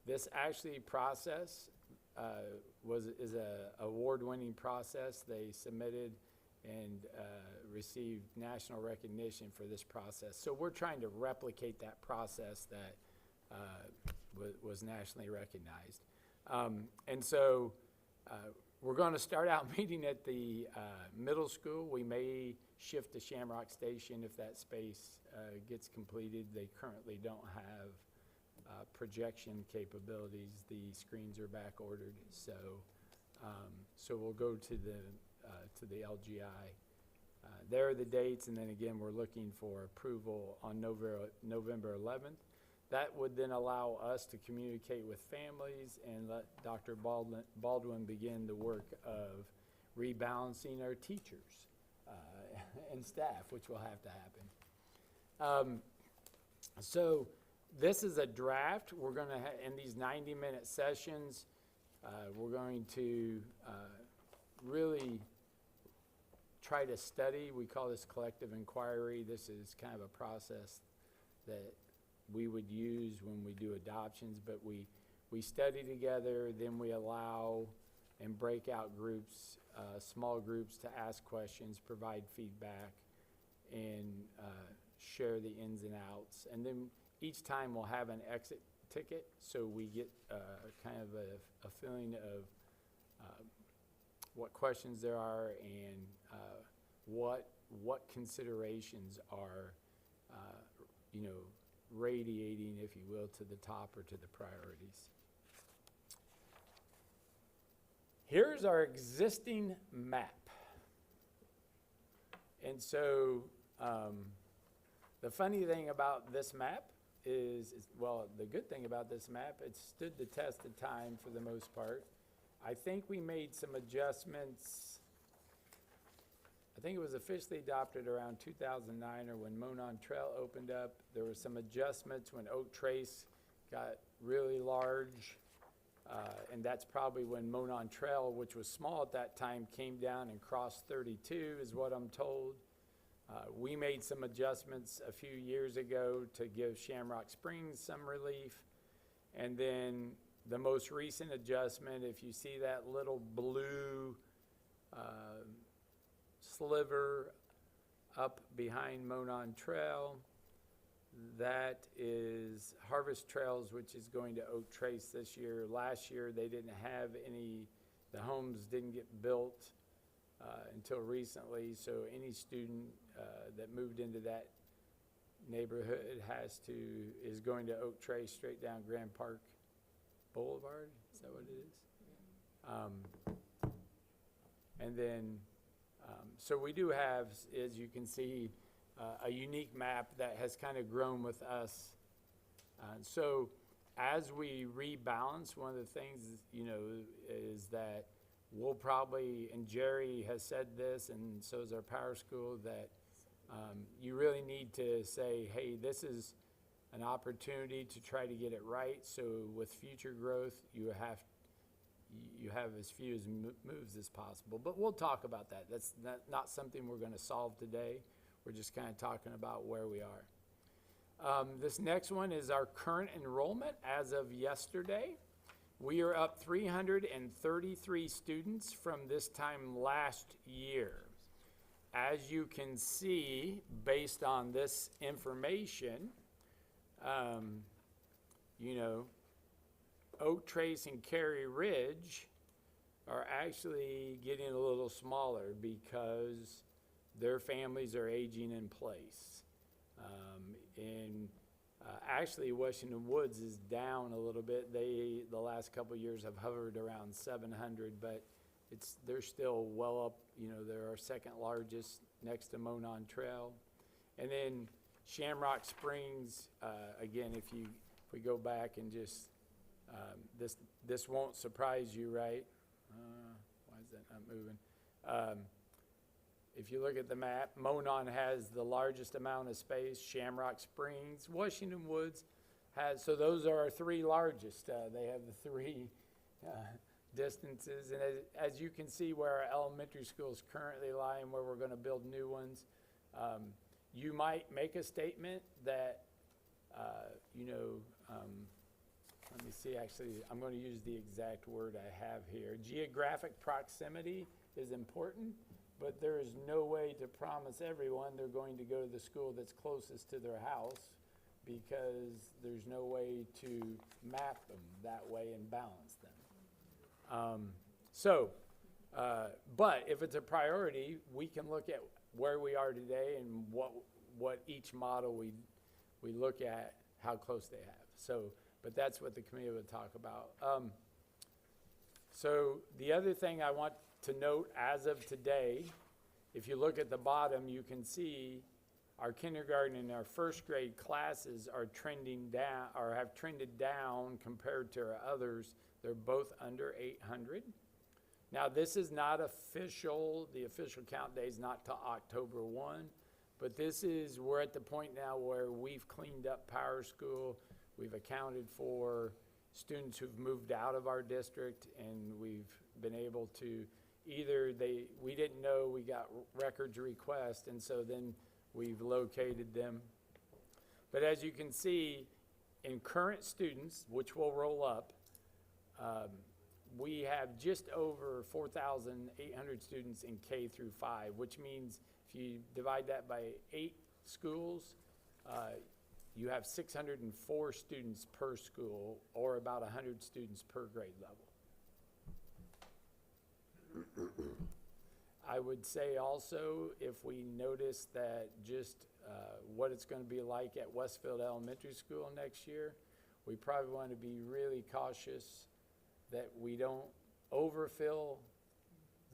Speaker 6: This actually process is a award-winning process. They submitted and received national recognition for this process. So we're trying to replicate that process that was nationally recognized. And so we're going to start out meeting at the middle school. We may shift to Shamrock Station if that space gets completed. They currently don't have projection capabilities. The screens are back ordered, so we'll go to the LGI. There are the dates, and then again, we're looking for approval on November 11th. That would then allow us to communicate with families and let Dr. Baldwin begin the work of rebalancing our teachers and staff, which will have to happen. So this is a draft. We're going to in these 90-minute sessions, we're going to really try to study. We call this collective inquiry. This is kind of a process that we would use when we do adoptions, but we study together, then we allow and break out groups, small groups to ask questions, provide feedback, and share the ins and outs. And then each time we'll have an exit ticket, so we get kind of a feeling of what questions there are and what considerations are, radiating, if you will, to the top or to the priorities. Here's our existing map. And so the funny thing about this map is, well, the good thing about this map, it stood the test of time for the most part. I think we made some adjustments. I think it was officially adopted around 2009 or when Monon Trail opened up. There were some adjustments when Oak Trace got really large. And that's probably when Monon Trail, which was small at that time, came down and crossed 32 is what I'm told. We made some adjustments a few years ago to give Shamrock Springs some relief. And then the most recent adjustment, if you see that little blue sliver up behind Monon Trail, that is Harvest Trails, which is going to Oak Trace this year. Last year, they didn't have any, the homes didn't get built until recently, so any student that moved into that neighborhood is going to Oak Trace straight down Grand Park Boulevard. Is that what it is? And then, so we do have, as you can see, a unique map that has kind of grown with us. So as we rebalance, one of the things, is that we'll probably, and Jerry has said this, and so is our power school, that you really need to say, hey, this is an opportunity to try to get it right. So with future growth, you have as few as moves as possible. But we'll talk about that. That's not something we're going to solve today. We're just kind of talking about where we are. This next one is our current enrollment as of yesterday. We are up 333 students from this time last year. As you can see, based on this information, Oak Trace and Cary Ridge are actually getting a little smaller because their families are aging in place. Actually, Washington Woods is down a little bit. They, the last couple of years, have hovered around 700, but they're still well up. They're our second largest next to Monon Trail. And then Shamrock Springs, again, if we go back and just, this won't surprise you, right? Why is that not moving? If you look at the map, Monon has the largest amount of space. Shamrock Springs, Washington Woods has, so those are our three largest. They have the three distances. And as you can see where our elementary schools currently lie and where we're going to build new ones, you might make a statement that, let me see, actually, I'm going to use the exact word I have here. Geographic proximity is important, but there is no way to promise everyone they're going to go to the school that's closest to their house because there's no way to map them that way and balance them. But if it's a priority, we can look at where we are today and what each model we look at, how close they have. So, but that's what the committee would talk about. So the other thing I want to note as of today, if you look at the bottom, you can see our kindergarten and our first grade classes are trending down or have trended down compared to our others. They're both under 800. Now, this is not official. The official count day is not till October 1, but we're at the point now where we've cleaned up Power School. We've accounted for students who've moved out of our district, and we've been able to, either we didn't know we got records request, and so then we've located them. But as you can see, in current students, which will roll up, we have just over 4,800 students in K through 5, which means if you divide that by 8 schools, you have 604 students per school, or about 100 students per grade level. I would say also, if we notice that just what it's going to be like at Westfield Elementary School next year, we probably want to be really cautious that we don't overfill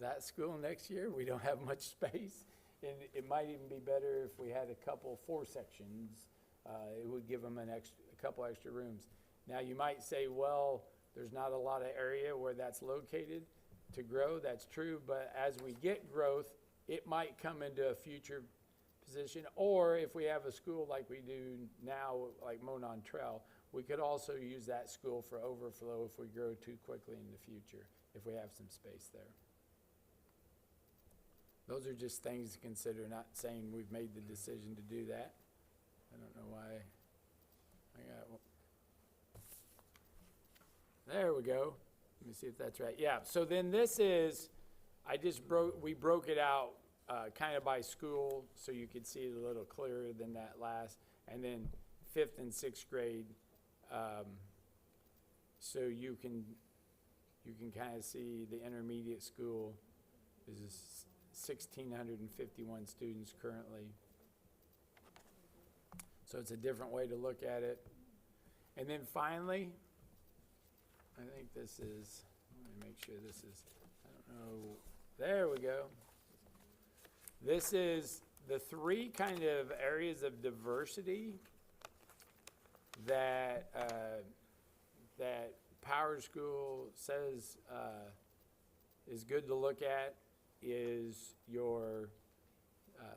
Speaker 6: that school next year. We don't have much space, and it might even be better if we had a couple 4 sections. It would give them a couple extra rooms. Now, you might say, well, there's not a lot of area where that's located to grow. That's true, but as we get growth, it might come into a future position. Or if we have a school like we do now, like Monon Trail, we could also use that school for overflow if we grow too quickly in the future, if we have some space there. Those are just things to consider, not saying we've made the decision to do that. I don't know why. There we go. Let me see if that's right. Yeah, so then this is, we broke it out kind of by school so you could see it a little clearer than that last. And then 5th and 6th grade, so you can kind of see the intermediate school is 1,651 students currently. So it's a different way to look at it. And then finally, I think this is, let me make sure this is, I don't know, there we go. This is the 3 kind of areas of diversity that that Power School says is good to look at is your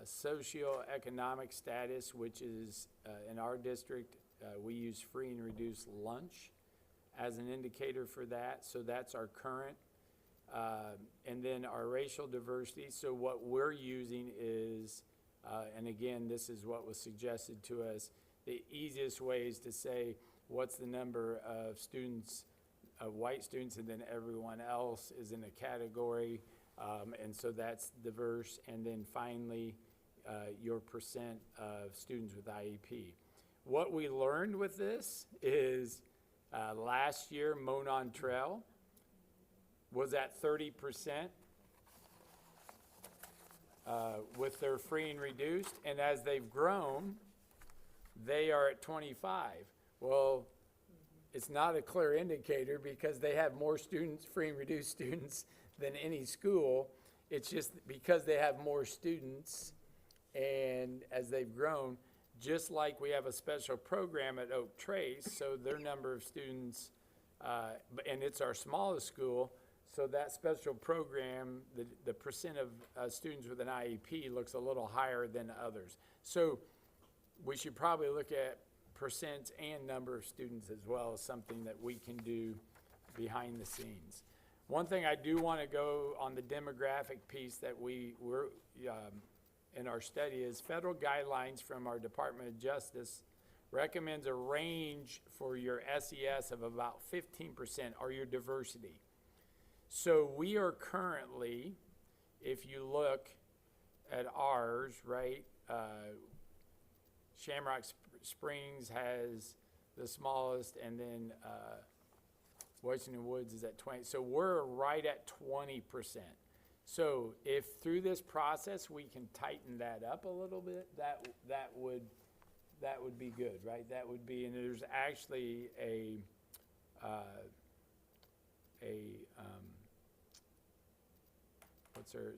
Speaker 6: socioeconomic status, which is in our district, we use free and reduced lunch as an indicator for that. So that's our current. And then our racial diversity. So what we're using is, and again, this is what was suggested to us, the easiest way is to say what's the number of students, white students, and then everyone else is in a category. And so that's diverse. And then finally, your percent of students with IEP. What we learned with this is last year, Monon Trail was at 30% with their free and reduced. And as they've grown, they are at 25. Well, it's not a clear indicator because they have more students, free and reduced students, than any school. It's just because they have more students, and as they've grown, just like we have a special program at Oak Trace, so their number of students, and it's our smallest school, so that special program, the percent of students with an IEP looks a little higher than others. So we should probably look at percents and number of students as well as something that we can do behind the scenes. One thing I do want to go on the demographic piece that we were in our study is federal guidelines from our Department of Justice recommends a range for your SES of about 15% or your diversity. So we are currently, if you look at ours, right, Shamrock Springs has the smallest, and then Washington Woods is at 20. So we're right at 20%. So if through this process we can tighten that up a little bit, that would be good, right? That would be, and there's actually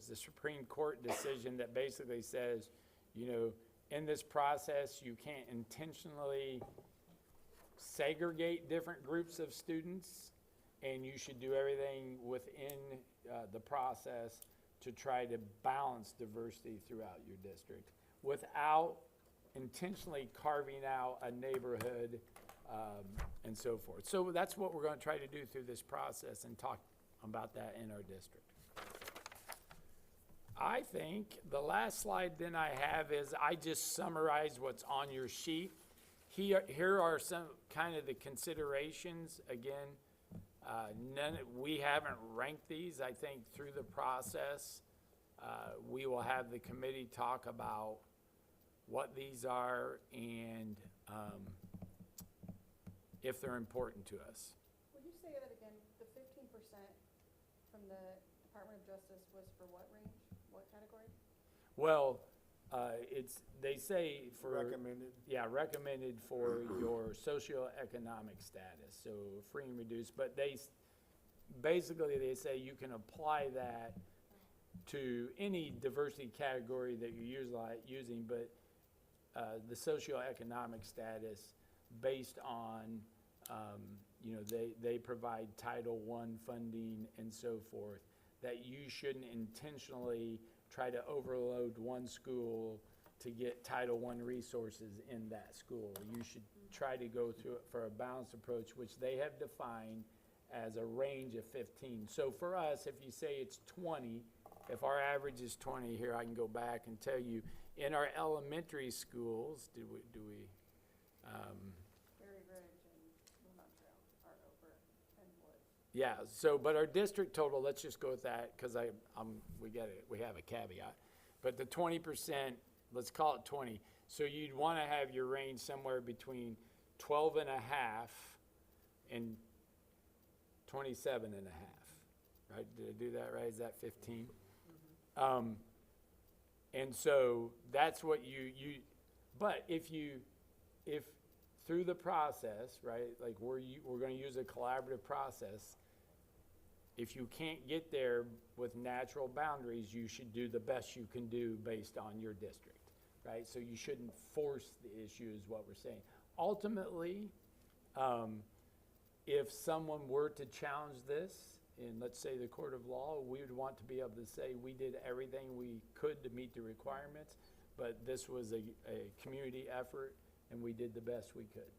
Speaker 6: the Supreme Court decision that basically says, you know, in this process you can't intentionally segregate different groups of students, and you should do everything within the process to try to balance diversity throughout your district without intentionally carving out a neighborhood and so forth. So that's what we're going to try to do through this process and talk about that in our district. I think the last slide then I have is I just summarized what's on your sheet. Here are some kind of the considerations. Again, we haven't ranked these. I think through the process, we will have the committee talk about what these are and if they're important to us.
Speaker 4: Would you say that again, the 15% from the Department of Justice was for what range, what category?
Speaker 6: Well, they say for.
Speaker 5: Recommended.
Speaker 6: Yeah, recommended for your socioeconomic status, so free and reduced, but basically they say you can apply that to any diversity category that you're using, but the socioeconomic status based on, they provide Title I funding and so forth, that you shouldn't intentionally try to overload one school to get Title I resources in that school. You should try to go through it for a balanced approach, which they have defined as a range of 15. So for us, if you say it's 20, if our average is 20, here I can go back and tell you, in our elementary schools, do we
Speaker 4: Berry Ridge and Wilmot Trail are over and Woods.
Speaker 6: yeah, so, but our district total, let's just go with that, because we have a caveat. But the 20%, let's call it 20. So you'd want to have your range somewhere between 12 and a half and 27 and a half, right? Did I do that right? Is that 15? And so that's what but if through the process, right, like we're going to use a collaborative process, if you can't get there with natural boundaries, you should do the best you can do based on your district, right? So you shouldn't force the issue is what we're saying. Ultimately, if someone were to challenge this in, let's say, the court of law, we would want to be able to say we did everything we could to meet the requirements, but this was a community effort and we did the best we could.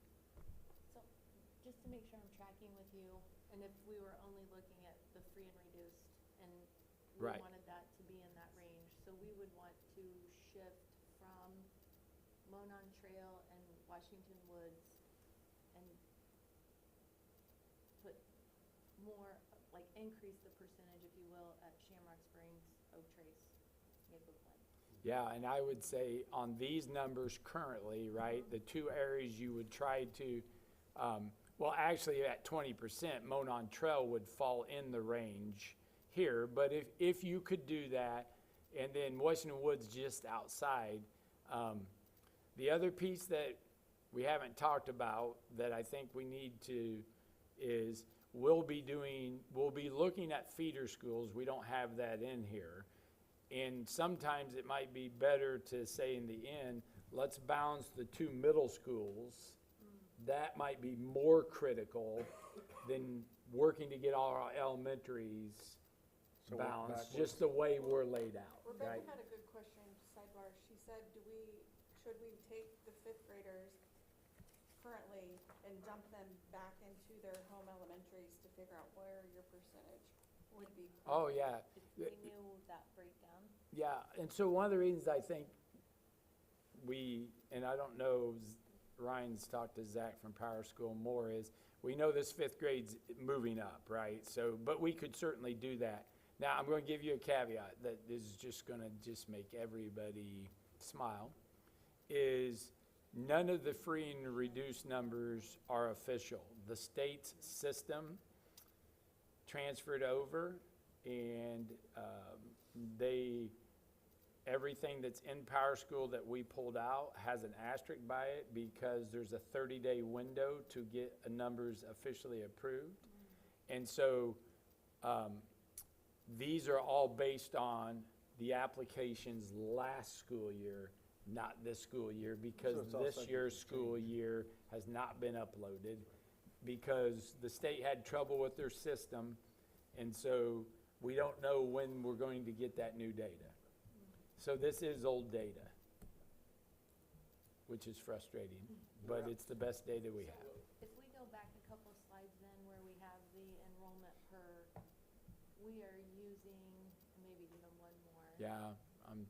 Speaker 8: So, just to make sure I'm tracking with you, and if we were only looking at the free and reduced, and we
Speaker 6: Right.
Speaker 8: wanted that to be in that range, so we would want to shift from Monon Trail and Washington Woods and put more, like increase the percentage, if you will, at Shamrock Springs, Oak Trace, Maple Glen.
Speaker 6: Yeah, and I would say on these numbers currently, right, the two areas you would try to, well, actually at 20%, Monon Trail would fall in the range here, but if you could do that, and then Washington Woods just outside, the other piece that we haven't talked about that I think we need to is we'll be looking at feeder schools. We don't have that in here. And sometimes it might be better to say in the end, let's balance the two middle schools. That might be more critical than working to get all our elementaries
Speaker 5: So work
Speaker 6: balanced,
Speaker 5: backwards.
Speaker 6: just the way we're laid out,
Speaker 4: Rebecca
Speaker 6: right?
Speaker 4: had a good question, sidebar. She said, should we take the fifth graders currently and dump them back into their home elementaries to figure out where your percentage would be?
Speaker 6: Oh, yeah.
Speaker 8: If we knew that breakdown.
Speaker 6: Yeah, and so one of the reasons I think and I don't know, Ryan's talked to Zach from Power School more, is we know this fifth grade's moving up, right? So, but we could certainly do that. Now, I'm going to give you a caveat that is just going to just make everybody smile, is none of the free and reduced numbers are official. The state's system transferred over, and everything that's in Power School that we pulled out has an asterisk by it because there's a 30-day window to get numbers officially approved. And so these are all based on the applications last school year, not this school year, because
Speaker 5: So it's all
Speaker 6: this
Speaker 5: subject
Speaker 6: year's
Speaker 5: to
Speaker 6: school year has not been uploaded because the state had trouble with their system, and so we don't know when we're going to get that new data. So this is old data, which is frustrating, but it's the best data we have.
Speaker 8: If we go back a couple of slides then where we have the enrollment per, we are using, maybe even one more,
Speaker 6: Yeah, I'm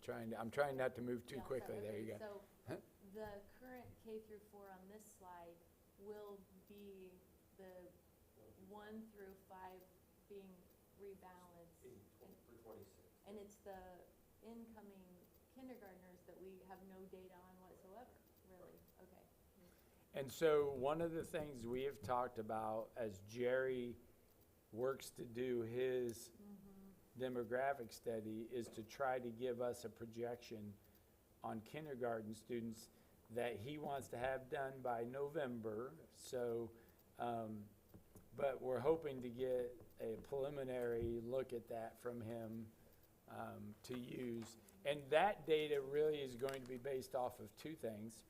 Speaker 6: trying not to move too
Speaker 8: Yeah,
Speaker 6: quickly. There
Speaker 8: okay,
Speaker 6: you go.
Speaker 8: So the current K through 4 on this slide will be the 1 through 5 being rebalanced.
Speaker 2: For 26.
Speaker 8: And it's the incoming kindergartners that we have no data on whatsoever, really, okay.
Speaker 6: And so one of the things we have talked about as Jerry works to do his demographic study is to try to give us a projection on kindergarten students that he wants to have done by November. So, but we're hoping to get a preliminary look at that from him to use. And that data really is going to be based off of two things: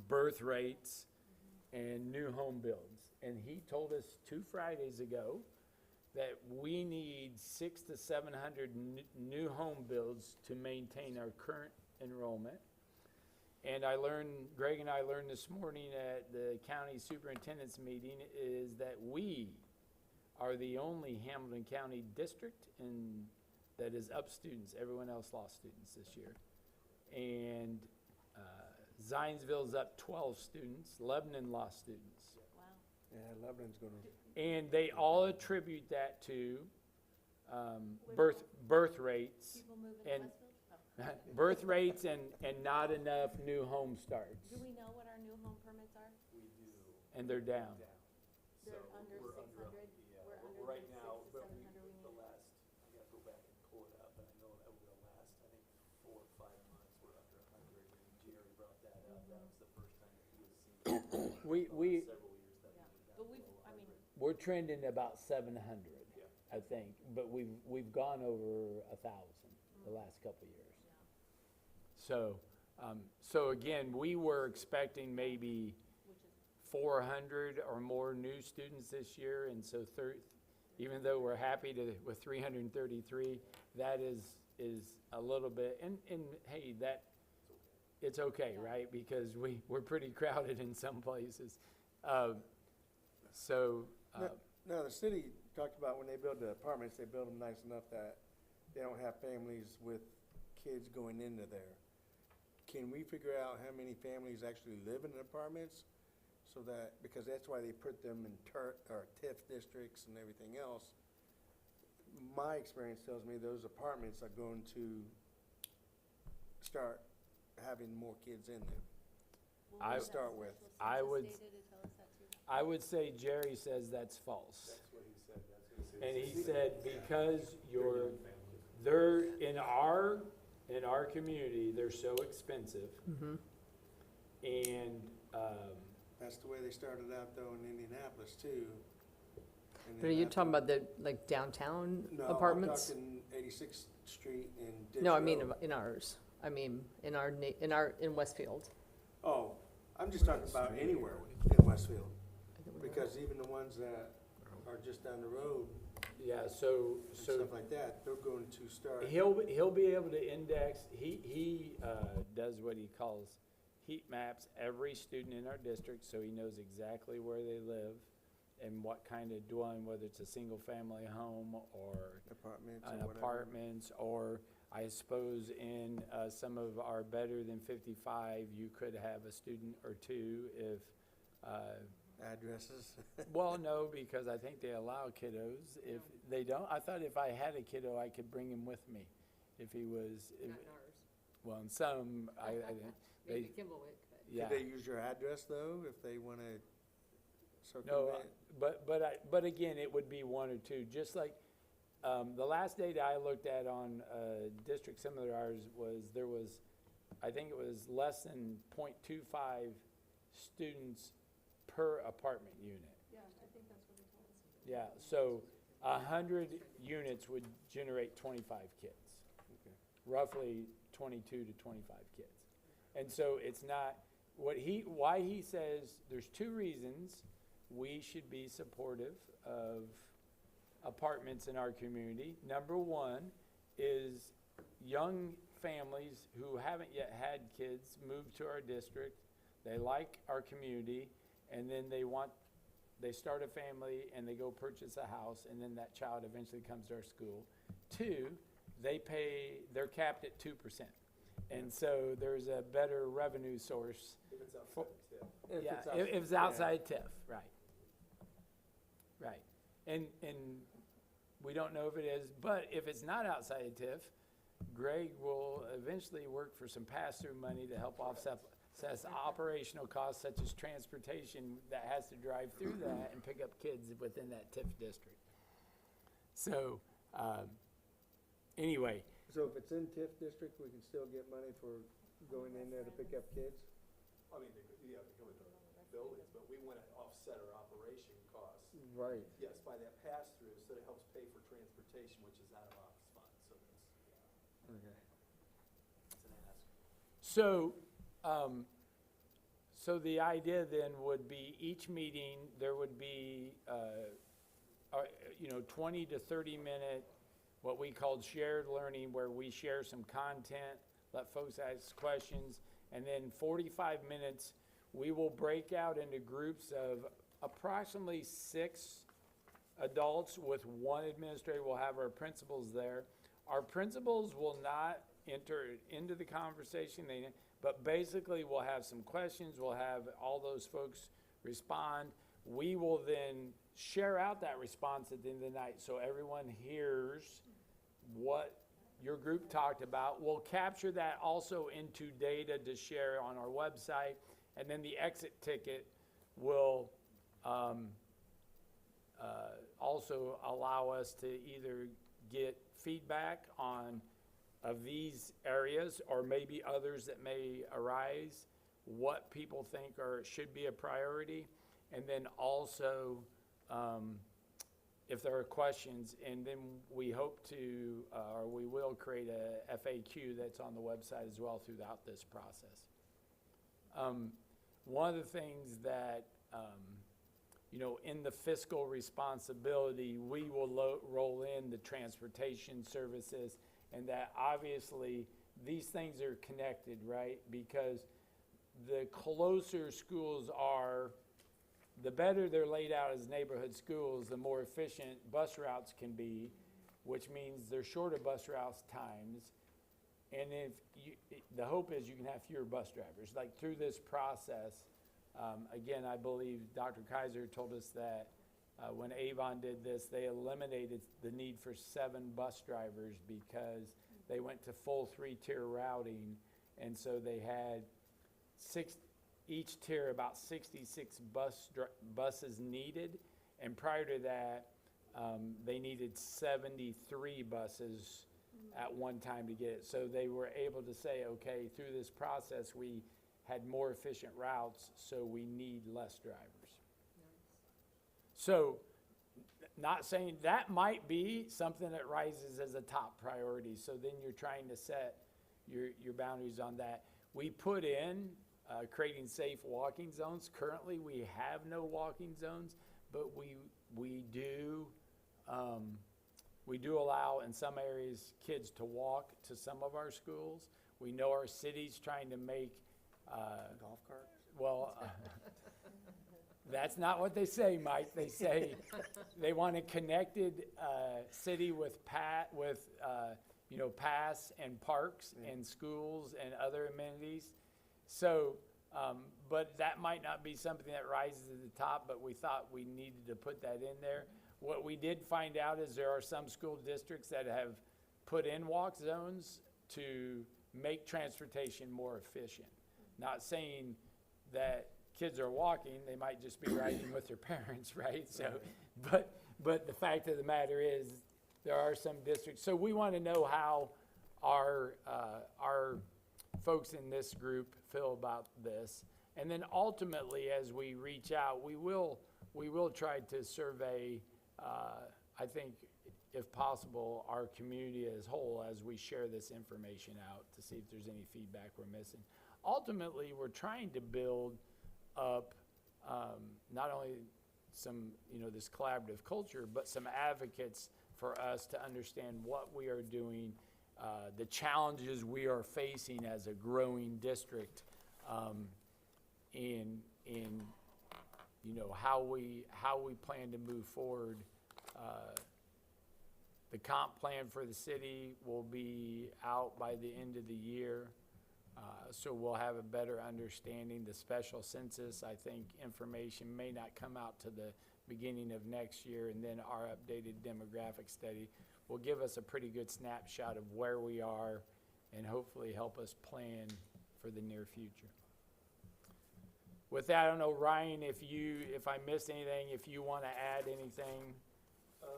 Speaker 6: birth rates and new home builds. And he told us 2 Fridays ago that we need 600 to 700 new home builds to maintain our current enrollment. And Greg and I learned this morning at the county superintendent's meeting is that we are the only Hamilton County district that is up students. Everyone else lost students this year. And Zionsville's up 12 students. Lebanon lost students.
Speaker 8: Wow.
Speaker 5: Yeah, Lebanon's gonna,
Speaker 6: And they all attribute that to birth rates,
Speaker 8: People moving to
Speaker 6: And-
Speaker 8: Westfield? Oh.
Speaker 6: birth rates and not enough new home starts.
Speaker 8: Do we know what our new home permits are?
Speaker 2: We do.
Speaker 6: And they're down.
Speaker 8: They're
Speaker 2: So
Speaker 8: under
Speaker 2: we're
Speaker 8: 600?
Speaker 2: Yeah,
Speaker 8: We're
Speaker 2: we're
Speaker 8: under
Speaker 2: right
Speaker 8: the
Speaker 2: now,
Speaker 8: 600 to
Speaker 2: but
Speaker 8: 700 we
Speaker 2: the
Speaker 8: need.
Speaker 2: last, I gotta go back and pull it up, but I know that over the last, I think, 4 or 5 months, we're under 100. And Jerry brought that up. That was the first time that he was seeing
Speaker 6: We,
Speaker 2: several years that
Speaker 8: Yeah,
Speaker 2: we were down
Speaker 8: but we've,
Speaker 2: below
Speaker 8: I mean,
Speaker 2: 100.
Speaker 6: we're trending about 700,
Speaker 2: Yeah.
Speaker 6: I think, but we've gone over 1,000 the last couple of years.
Speaker 8: yeah.
Speaker 6: So again, we were expecting maybe
Speaker 8: Which is,
Speaker 6: 400 or more new students this year, and so even though we're happy with 333, that is a little bit, and hey, it's okay,
Speaker 8: Yeah.
Speaker 6: right? Because we're pretty crowded in some places.
Speaker 5: no, the city talked about when they build the apartments, they build them nice enough that they don't have families with kids going into there. Can we figure out how many families actually live in apartments? So that, because that's why they put them in TIF districts and everything else. My experience tells me those apartments are going to start having more kids in them.
Speaker 8: well,
Speaker 6: I-
Speaker 8: we have
Speaker 5: Start
Speaker 8: special
Speaker 5: with.
Speaker 6: I
Speaker 8: census
Speaker 6: would-
Speaker 8: data to tell us that too.
Speaker 6: I would say Jerry says that's false.
Speaker 2: That's what he said. That's what he said.
Speaker 6: And he said, because
Speaker 2: They're
Speaker 6: you're,
Speaker 2: young families.
Speaker 6: they're, in our community, they're so expensive. And,
Speaker 5: That's the way they started out though in Indianapolis too. And
Speaker 7: But are
Speaker 5: then
Speaker 7: you
Speaker 5: after-
Speaker 7: talking about the, like, downtown
Speaker 5: No,
Speaker 7: apartments?
Speaker 5: I'm talking 86th Street and Ditch
Speaker 7: No, I mean,
Speaker 5: Road.
Speaker 7: in ours. I mean, in Westfield.
Speaker 5: Oh, I'm just talking about anywhere in Westfield, because even the ones that are just down the road
Speaker 6: yeah,
Speaker 5: and stuff like that, they're going to start.
Speaker 6: he'll be able to index, he does what he calls heat maps every student in our district, so he knows exactly where they live and what kind of dwelling, whether it's a single-family home or
Speaker 5: Apartments or
Speaker 6: an
Speaker 5: whatever.
Speaker 6: apartments, or I suppose in some of our better than 55, you could have a student or two if,
Speaker 5: Addresses.
Speaker 6: well, no, because I think they allow kiddos. If they don't, I thought if I had a kiddo, I could bring him with me. If he was,
Speaker 7: Not in ours.
Speaker 6: well, in some,
Speaker 7: Maybe
Speaker 6: they,
Speaker 7: Kimballwick, but.
Speaker 6: yeah.
Speaker 5: Could they use your address though, if they want to
Speaker 6: No,
Speaker 5: circumvent?
Speaker 6: but again, it would be 1 or 2, just like, the last data I looked at on, district similar to ours there was, I think it was less than 0.25 students per apartment unit.
Speaker 4: Yeah, I think that's what he told us.
Speaker 6: Yeah, so 100 units would generate 25 kids.
Speaker 5: Okay.
Speaker 6: Roughly 22 to 25 kids. And so it's not, why he says, there's 2 reasons we should be supportive of apartments in our community. Number 1 is young families who haven't yet had kids move to our district. They like our community, and then they start a family and they go purchase a house, and then that child eventually comes to our school. 2, they're capped at 2%. And so there's a better revenue source.
Speaker 2: If it's outside
Speaker 6: For-
Speaker 2: of TIF.
Speaker 6: Yeah,
Speaker 5: outside-
Speaker 6: if it's outside TIF, right. Right. And we don't know if it is, but if it's not outside of TIF, Greg will eventually work for some pass-through money to help offset operational costs such as transportation that has to drive through that and pick up kids within that TIF district. So, anyway,
Speaker 5: So if it's in TIF district, we can still get money for going in there to pick up kids?
Speaker 2: I mean, they come with the buildings, but we want to offset our operation costs.
Speaker 5: Right.
Speaker 2: Yes, by that pass-through, so it helps pay for transportation, which is out of office funds, so that's,
Speaker 5: Okay.
Speaker 2: it's an ask.
Speaker 6: so, so the idea then would be each meeting, there would be, 20 to 30 minute, what we called shared learning, where we share some content, let folks ask questions, and then 45 minutes, we will break out into groups of approximately 6 adults with 1 administrator. We'll have our principals there. Our principals will not enter into the conversation, but basically we'll have some questions, we'll have all those folks respond. We will then share out that response at the end of the night, so everyone hears what your group talked about. We'll capture that also into data to share on our website, and then the exit ticket will also allow us to either get feedback on of these areas or maybe others that may arise, what people think should be a priority, and then also if there are questions, and then we hope to, or we will create a FAQ that's on the website as well throughout this process. One of the things that, in the fiscal responsibility, we will roll in the transportation services, and that obviously these things are connected, right? Because the closer schools are, the better they're laid out as neighborhood schools, the more efficient bus routes can be, which means they're shorter bus routes times. And the hope is you can have fewer bus drivers. Like through this process, again, I believe Dr. Kaiser told us that when Avon did this, they eliminated the need for 7 bus drivers because they went to full 3-tier routing. And so they had each tier about 66 buses needed, and prior to that, they needed 73 buses at one time to get it. So they were able to say, okay, through this process, we had more efficient routes, so we need less drivers. So, not saying that might be something that rises as a top priority, so then you're trying to set your boundaries on that. We put in creating safe walking zones. Currently, we have no walking zones, but we do allow in some areas kids to walk to some of our schools. We know our city's trying to make
Speaker 5: Golf carts?
Speaker 6: well, that's not what they say, Mike. They say they want a connected city with pass and parks and schools and other amenities. So, but that might not be something that rises to the top, but we thought we needed to put that in there. What we did find out is there are some school districts that have put in walk zones to make transportation more efficient. Not saying that kids are walking, they might just be riding with their parents, right? So, but the fact of the matter is, there are some districts. So we want to know how our folks in this group feel about this. And then ultimately, as we reach out, we will try to survey, I think, if possible, our community as whole as we share this information out to see if there's any feedback we're missing. Ultimately, we're trying to build up not only some, this collaborative culture, but some advocates for us to understand what we are doing, the challenges we are facing as a growing district, in how we plan to move forward. The comp plan for the city will be out by the end of the year. So we'll have a better understanding. The special census, I think information may not come out to the beginning of next year, and then our updated demographic study will give us a pretty good snapshot of where we are and hopefully help us plan for the near future. With that, I don't know, Ryan, if I missed anything, if you want to add anything.
Speaker 9: No,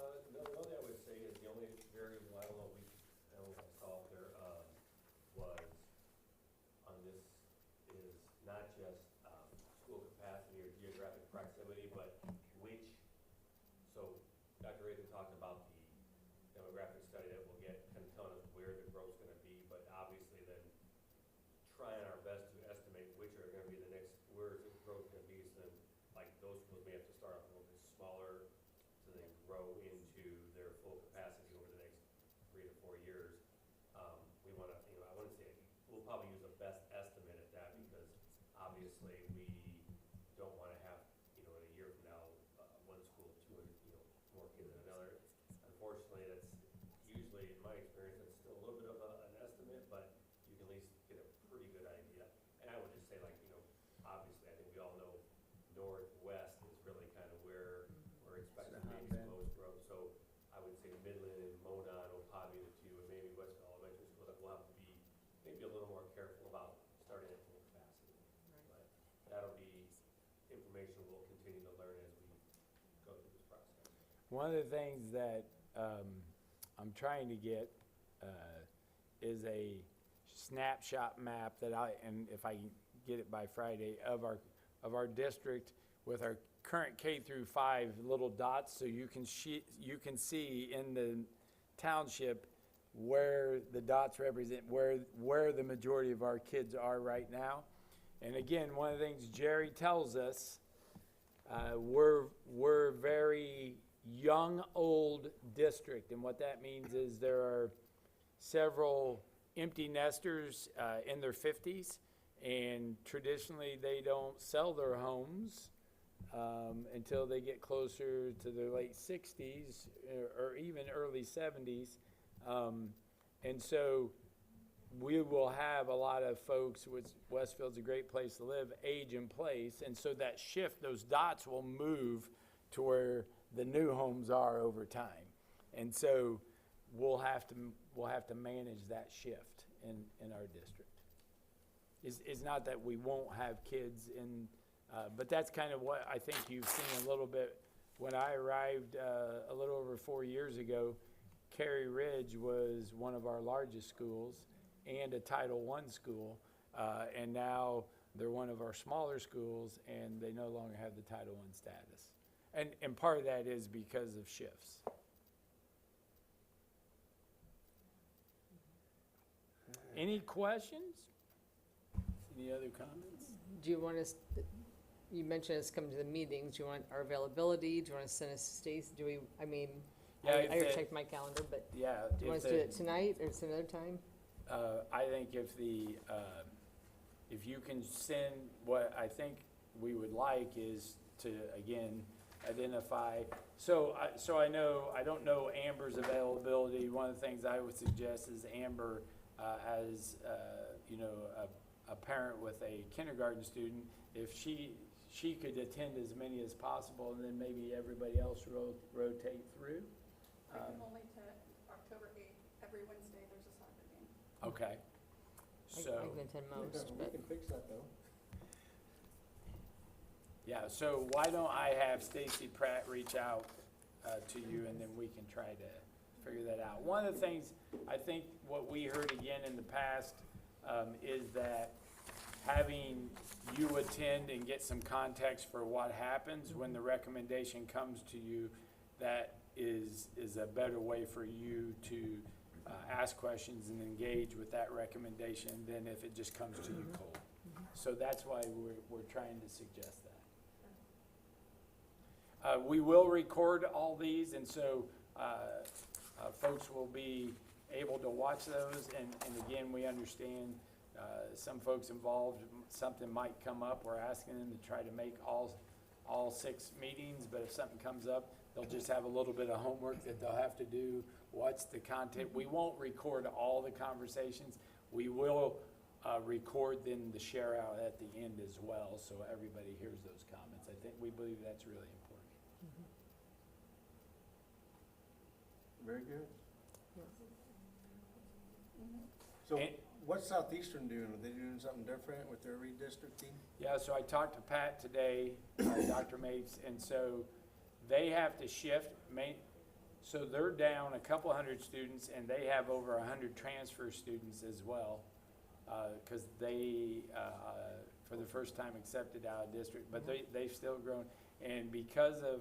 Speaker 9: the only thing I would say is the only variable I don't know if I saw up there, was on this is not just, school capacity or geographic proximity, but which, so Dr. Raven talked about the demographic study that will get, kind of telling us where the growth's gonna be, but obviously then trying our best to estimate which are gonna be the next, where is the growth gonna be, so then, like, those schools may have to start off a little bit smaller, so they grow into their full capacity over the next 3 to 4 years. We wanna, I wanna say, we'll probably use a best estimate at that, because obviously we don't wanna have, in a year from now, one school, 200, more kids than another. Unfortunately, that's usually, in my experience, that's still a little bit of an estimate, but you can at least get a pretty good idea. And I would just say, like, obviously, I think we all know northwest is really kind of where we're expecting maybe some most growth. So I would say Midland and Monon will probably be the two, and maybe Westville Elementary School, that we'll have to be maybe a little more careful about starting at full capacity. But that'll be information we'll continue to learn as we go through this process.
Speaker 6: One of the things that I'm trying to get is a snapshot map that and if I can get it by Friday, of our district with our current K through 5 little dots, so you can see in the township where the dots represent where the majority of our kids are right now. And again, one of the things Jerry tells us, we're very young old district, and what that means is there are several empty nesters in their 50s, and traditionally they don't sell their homes until they get closer to their late 60s or even early 70s. And so we will have a lot of folks, which Westfield's a great place to live, age in place. And so that shift, those dots will move to where the new homes are over time. And so we'll have to manage that shift in our district. It's not that we won't have kids in, but that's kind of what I think you've seen a little bit. When I arrived a little over 4 years ago, Cary Ridge was one of our largest schools and a Title I school, and now they're one of our smaller schools, and they no longer have the Title I status. And part of that is because of shifts. Any questions? Any other comments?
Speaker 7: Do you want us, you mentioned us coming to the meetings, do you want our availability, do you want to send us Stacy,
Speaker 6: Yeah,
Speaker 7: I
Speaker 6: if
Speaker 7: already
Speaker 6: it-
Speaker 7: checked my calendar, but
Speaker 6: Yeah.
Speaker 7: do you want us to do it tonight or some other time?
Speaker 6: I think if you can send, what I think we would like is to, again, identify, so I know, I don't know Amber's availability. One of the things I would suggest is Amber, as, a parent with a kindergarten student, if she could attend as many as possible, and then maybe everybody else rotate through.
Speaker 4: I can only to October 8th, every Wednesday there's a soccer game.
Speaker 6: Okay.
Speaker 7: I
Speaker 6: So,
Speaker 7: can attend most,
Speaker 5: We
Speaker 7: but
Speaker 5: can fix that though.
Speaker 6: yeah, so why don't I have Stacy Pratt reach out to you, and then we can try to figure that out. One of the things, I think what we heard again in the past is that having you attend and get some context for what happens when the recommendation comes to you, that is a better way for you to ask questions and engage with that recommendation than if it just comes to you cold. So that's why we're trying to suggest that. We will record all these, and so folks will be able to watch those, and again, we understand some folks involved, something might come up. We're asking them to try to make all 6 meetings, but if something comes up, they'll just have a little bit of homework that they'll have to do, what's the content. We won't record all the conversations. We will record then the share out at the end as well, so everybody hears those comments. I think, we believe that's really important.
Speaker 5: Very good.
Speaker 7: Yes.
Speaker 5: So
Speaker 6: And-
Speaker 5: what's Southeastern doing? Are they doing something different with their redistricting?
Speaker 6: Yeah, so I talked to Pat today, Dr. Mapes, and so they have to shift, so they're down a couple hundred students, and they have over 100 transfer students as well, because they, for the first time, accepted out of district, but they've still grown. And because of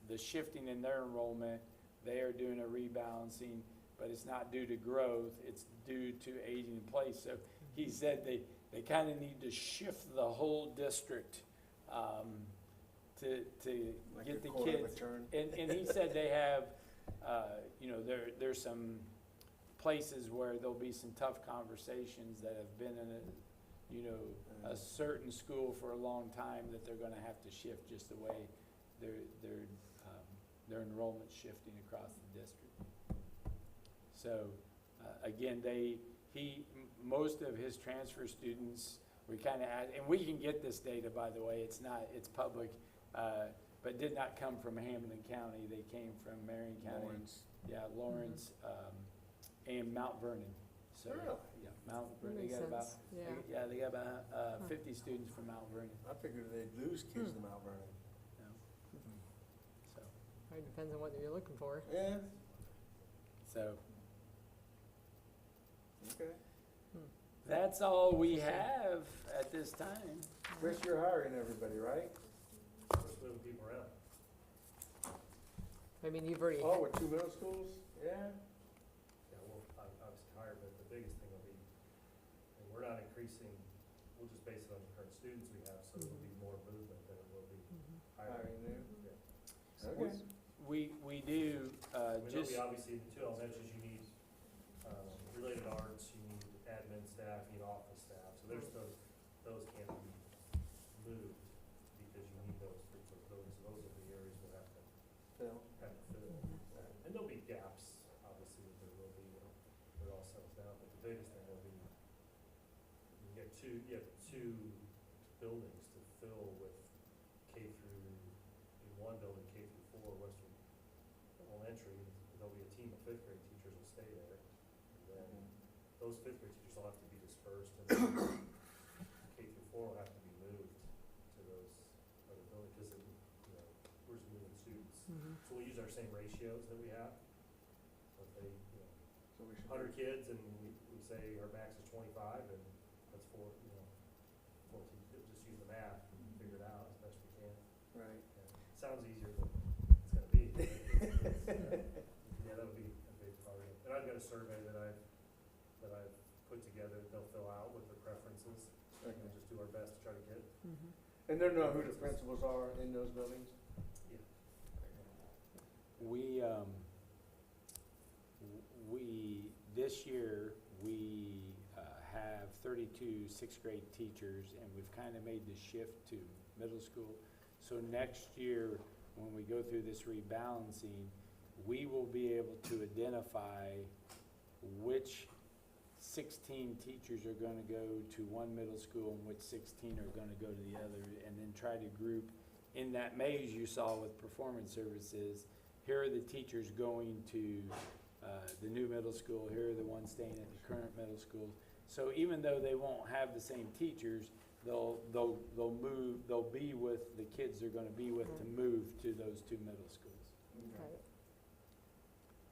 Speaker 6: the shifting in their enrollment, they are doing a rebalancing, but it's not due to growth, it's due to aging in place. So he said they kind of need to shift the whole district to
Speaker 5: Like
Speaker 6: get
Speaker 5: a
Speaker 6: the
Speaker 5: quarter of a
Speaker 6: kids.
Speaker 5: turn?
Speaker 6: And he said they have, there's some places where there'll be some tough conversations that have been in a certain school for a long time, that they're gonna have to shift just the way their enrollment's shifting across the district. So, again, most of his transfer students, we kind of and we can get this data, by the way, it's public, but did not come from Hamilton County, they came from Marion County.
Speaker 5: Lawrence.
Speaker 6: Yeah, Lawrence, and Mount Vernon, so,
Speaker 5: Really?
Speaker 6: yeah, Mount
Speaker 7: That
Speaker 6: Vernon, they
Speaker 7: makes
Speaker 6: got about,
Speaker 7: sense, yeah.
Speaker 6: they got about 50 students from Mount Vernon,
Speaker 5: I figured they'd lose kids to Mount Vernon.
Speaker 6: so,
Speaker 7: Probably depends on what you're looking for.
Speaker 5: Yeah,
Speaker 6: so,
Speaker 5: okay.
Speaker 6: that's all we have at this time.
Speaker 5: Chris, you're hiring everybody, right?
Speaker 9: Just moving people around.
Speaker 7: I mean, you've already,
Speaker 5: Oh, with 2 middle schools? Yeah.
Speaker 9: Yeah, we'll obviously hire, but the biggest thing will be, and we're not increasing, we'll just base it on the current students we have, so it'll be more movement than it will be hiring.
Speaker 5: Hiring new.
Speaker 9: Yeah.
Speaker 5: Okay.
Speaker 6: We do,
Speaker 9: I mean, there'll
Speaker 6: just,
Speaker 9: be obviously the 2 elementaries, you need related arts, you need admin staff, you need office staff, so there's those can't be moved because you need those for buildings, so those are the areas we'll have to
Speaker 5: Phil?
Speaker 9: fill. And there'll be gaps, obviously, that there will be, they're all settled down, but the biggest thing will be, you have two buildings to fill with K through, in one building, K through 4, Western Elementary, there'll be a team of 5th grade teachers will stay there. And then those 5th grade teachers will have to be dispersed, and then K through 4 will have to be moved to those other buildings, because, we're just moving students. So we'll use our same ratios that we have. So if they,
Speaker 5: So we should.
Speaker 9: 100 kids, and we say our max is 25, and that's 14, just use the math and figure it out as best we can.
Speaker 5: Right.
Speaker 9: Sounds easier than it's gonna be. Yeah, that would be a big part of it. And I've got a survey that I've put together that they'll fill out with their preferences, and
Speaker 5: Okay.
Speaker 9: just do our best to try to get.
Speaker 5: And they know who the principals are in those buildings?
Speaker 6: this year, we have 32 6th grade teachers, and we've kind of made the shift to middle school. So next year, when we go through this rebalancing, we will be able to identify which 16 teachers are going to go to one middle school and which 16 are going to go to the other, and then try to group in that maze you saw with performance services. Here are the teachers going to the new middle school, here are the ones staying at the current middle school. So even though they won't have the same teachers, they'll be with the kids they're gonna be with to move to those 2 middle schools.
Speaker 7: Right.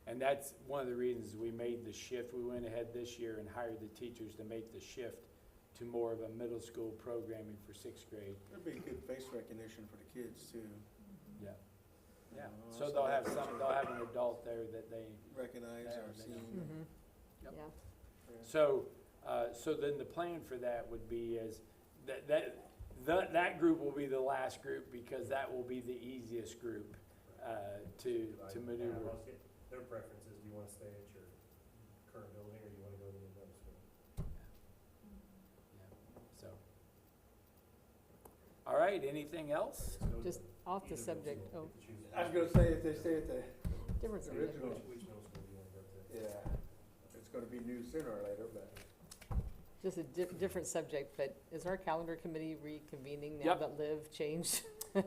Speaker 6: And that's one of the reasons we made the shift. We went ahead this year and hired the teachers to make the shift to more of a middle school programming for 6th grade.
Speaker 5: It'd be good face recognition for the kids too.
Speaker 6: Yeah. Yeah,
Speaker 5: Oh,
Speaker 6: so
Speaker 5: so
Speaker 6: they'll have
Speaker 5: that's-
Speaker 6: they'll have an adult there that they,
Speaker 5: Recognize
Speaker 6: Yeah,
Speaker 5: or
Speaker 6: they
Speaker 5: see.
Speaker 6: know. Yep.
Speaker 7: Yeah.
Speaker 6: so then the plan for that would be is that group will be the last group, because that will be the easiest group to maneuver.
Speaker 9: Their preference is, do you wanna stay at your current building, or do you wanna go to the middle school?
Speaker 6: Yeah, so. All right, anything else?
Speaker 9: Go to
Speaker 7: Just off the
Speaker 9: either middle
Speaker 7: subject,
Speaker 9: school,
Speaker 7: oh,
Speaker 9: you can choose.
Speaker 5: I was gonna say, if they stay at the
Speaker 7: Different
Speaker 5: The
Speaker 7: subject.
Speaker 5: original,
Speaker 9: Which middle school do you want to go to?
Speaker 5: yeah, it's gonna be new sooner or later, but.
Speaker 7: Just a different subject, but is our calendar committee reconvening now
Speaker 6: Yep.
Speaker 7: that Liv changed?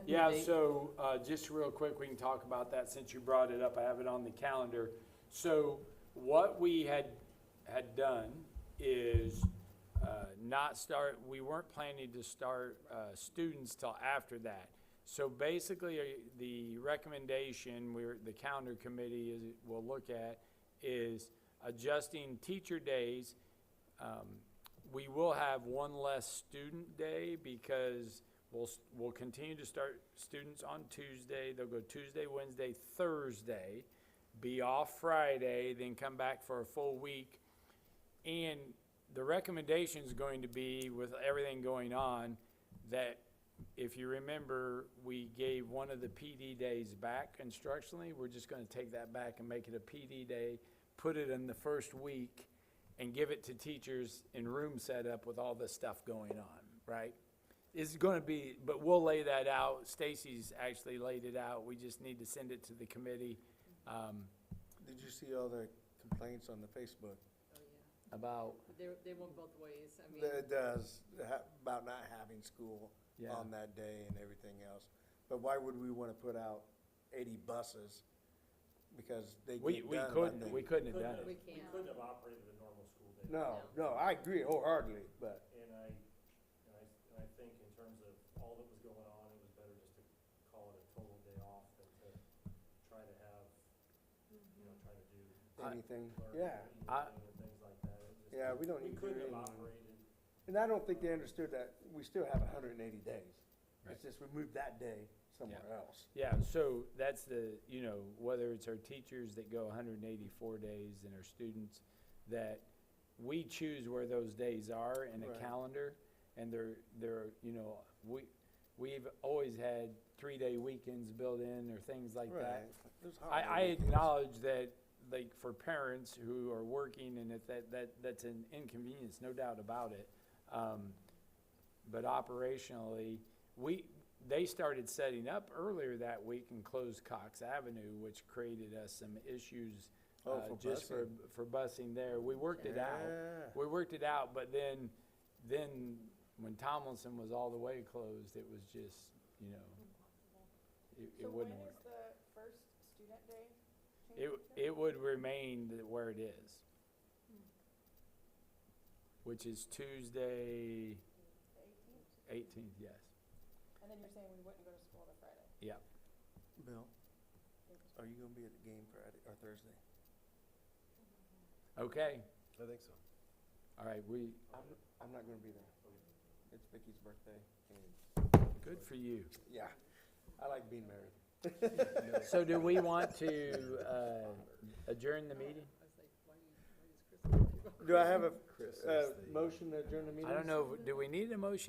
Speaker 6: Yeah,
Speaker 7: date?
Speaker 6: so, just real quick, we can talk about that since you brought it up, I have it on the calendar. So, what we had done is, not start, we weren't planning to start, students till after that. So basically, the recommendation the calendar committee will look at is adjusting teacher days. We will have one less student day because we'll continue to start students on Tuesday. They'll go Tuesday, Wednesday, Thursday, be off Friday, then come back for a full week. And the recommendation is going to be, with everything going on, that if you remember, we gave one of the PD days back instructionally. We're just gonna take that back and make it a PD day, put it in the first week, and give it to teachers in room setup with all this stuff going on, right? It's gonna be, but we'll lay that out. Stacy's actually laid it out. We just need to send it to the committee,
Speaker 5: Did you see all the complaints on the Facebook?
Speaker 7: Oh, yeah.
Speaker 6: about,
Speaker 7: They went both ways, I mean.
Speaker 5: That it does, about not having school
Speaker 6: yeah.
Speaker 5: on that day and everything else. But why would we wanna put out 80 buses? Because they
Speaker 6: We
Speaker 5: get done
Speaker 6: couldn't,
Speaker 5: Monday.
Speaker 6: we couldn't have done
Speaker 7: We
Speaker 6: it.
Speaker 7: can't.
Speaker 9: couldn't have operated a normal school day.
Speaker 5: No, I agree wholeheartedly, but,
Speaker 9: And I think in terms of all that was going on, it was better just to call it a total day off than to try to have, try to do.
Speaker 5: anything,
Speaker 9: learning
Speaker 5: yeah.
Speaker 9: and things like that. It just-
Speaker 5: Yeah, we don't
Speaker 9: We
Speaker 5: need to
Speaker 9: couldn't
Speaker 5: do
Speaker 9: have
Speaker 5: anything.
Speaker 9: operated.
Speaker 5: And I don't think they understood that we still have 180 days.
Speaker 6: Right.
Speaker 5: It's just we moved that day somewhere else.
Speaker 6: Yeah, so that's whether it's our teachers that go 184 days and our students, that we choose where those days are in a
Speaker 5: Right.
Speaker 6: calendar, and we've always had 3-day weekends built in or things like that.
Speaker 5: Right. There's
Speaker 6: I
Speaker 5: holiday weekends.
Speaker 6: acknowledge that, like, for parents who are working, and if that's an inconvenience, no doubt about it. But operationally, they started setting up earlier that week and closed Cox Avenue, which created us some issues,
Speaker 5: Oh, for
Speaker 6: just
Speaker 5: busing.
Speaker 6: for busing there. We worked it out.
Speaker 5: Yeah.
Speaker 6: We worked it out, but then when Tomlinson was all the way closed, it was just, it wouldn't work.
Speaker 4: So when is the first student day changed to?
Speaker 6: It would remain where it is, which is Tuesday,
Speaker 4: The 18th?
Speaker 6: 18th, yes.
Speaker 4: And then you're saying we wouldn't go to school on a Friday?
Speaker 6: Yeah.
Speaker 5: Bill, are you gonna be at the game Friday or Thursday?
Speaker 6: Okay,
Speaker 10: I think so.
Speaker 6: all right,
Speaker 5: I'm not gonna be there. It's Vicky's birthday, and,
Speaker 6: good for you.
Speaker 5: yeah, I like being married.
Speaker 6: So do we want to adjourn the meeting?
Speaker 7: I was like, why does Chris?
Speaker 5: Do I have a
Speaker 10: Chris is the-
Speaker 5: motion to adjourn the meeting?
Speaker 6: I don't know, do we need a motion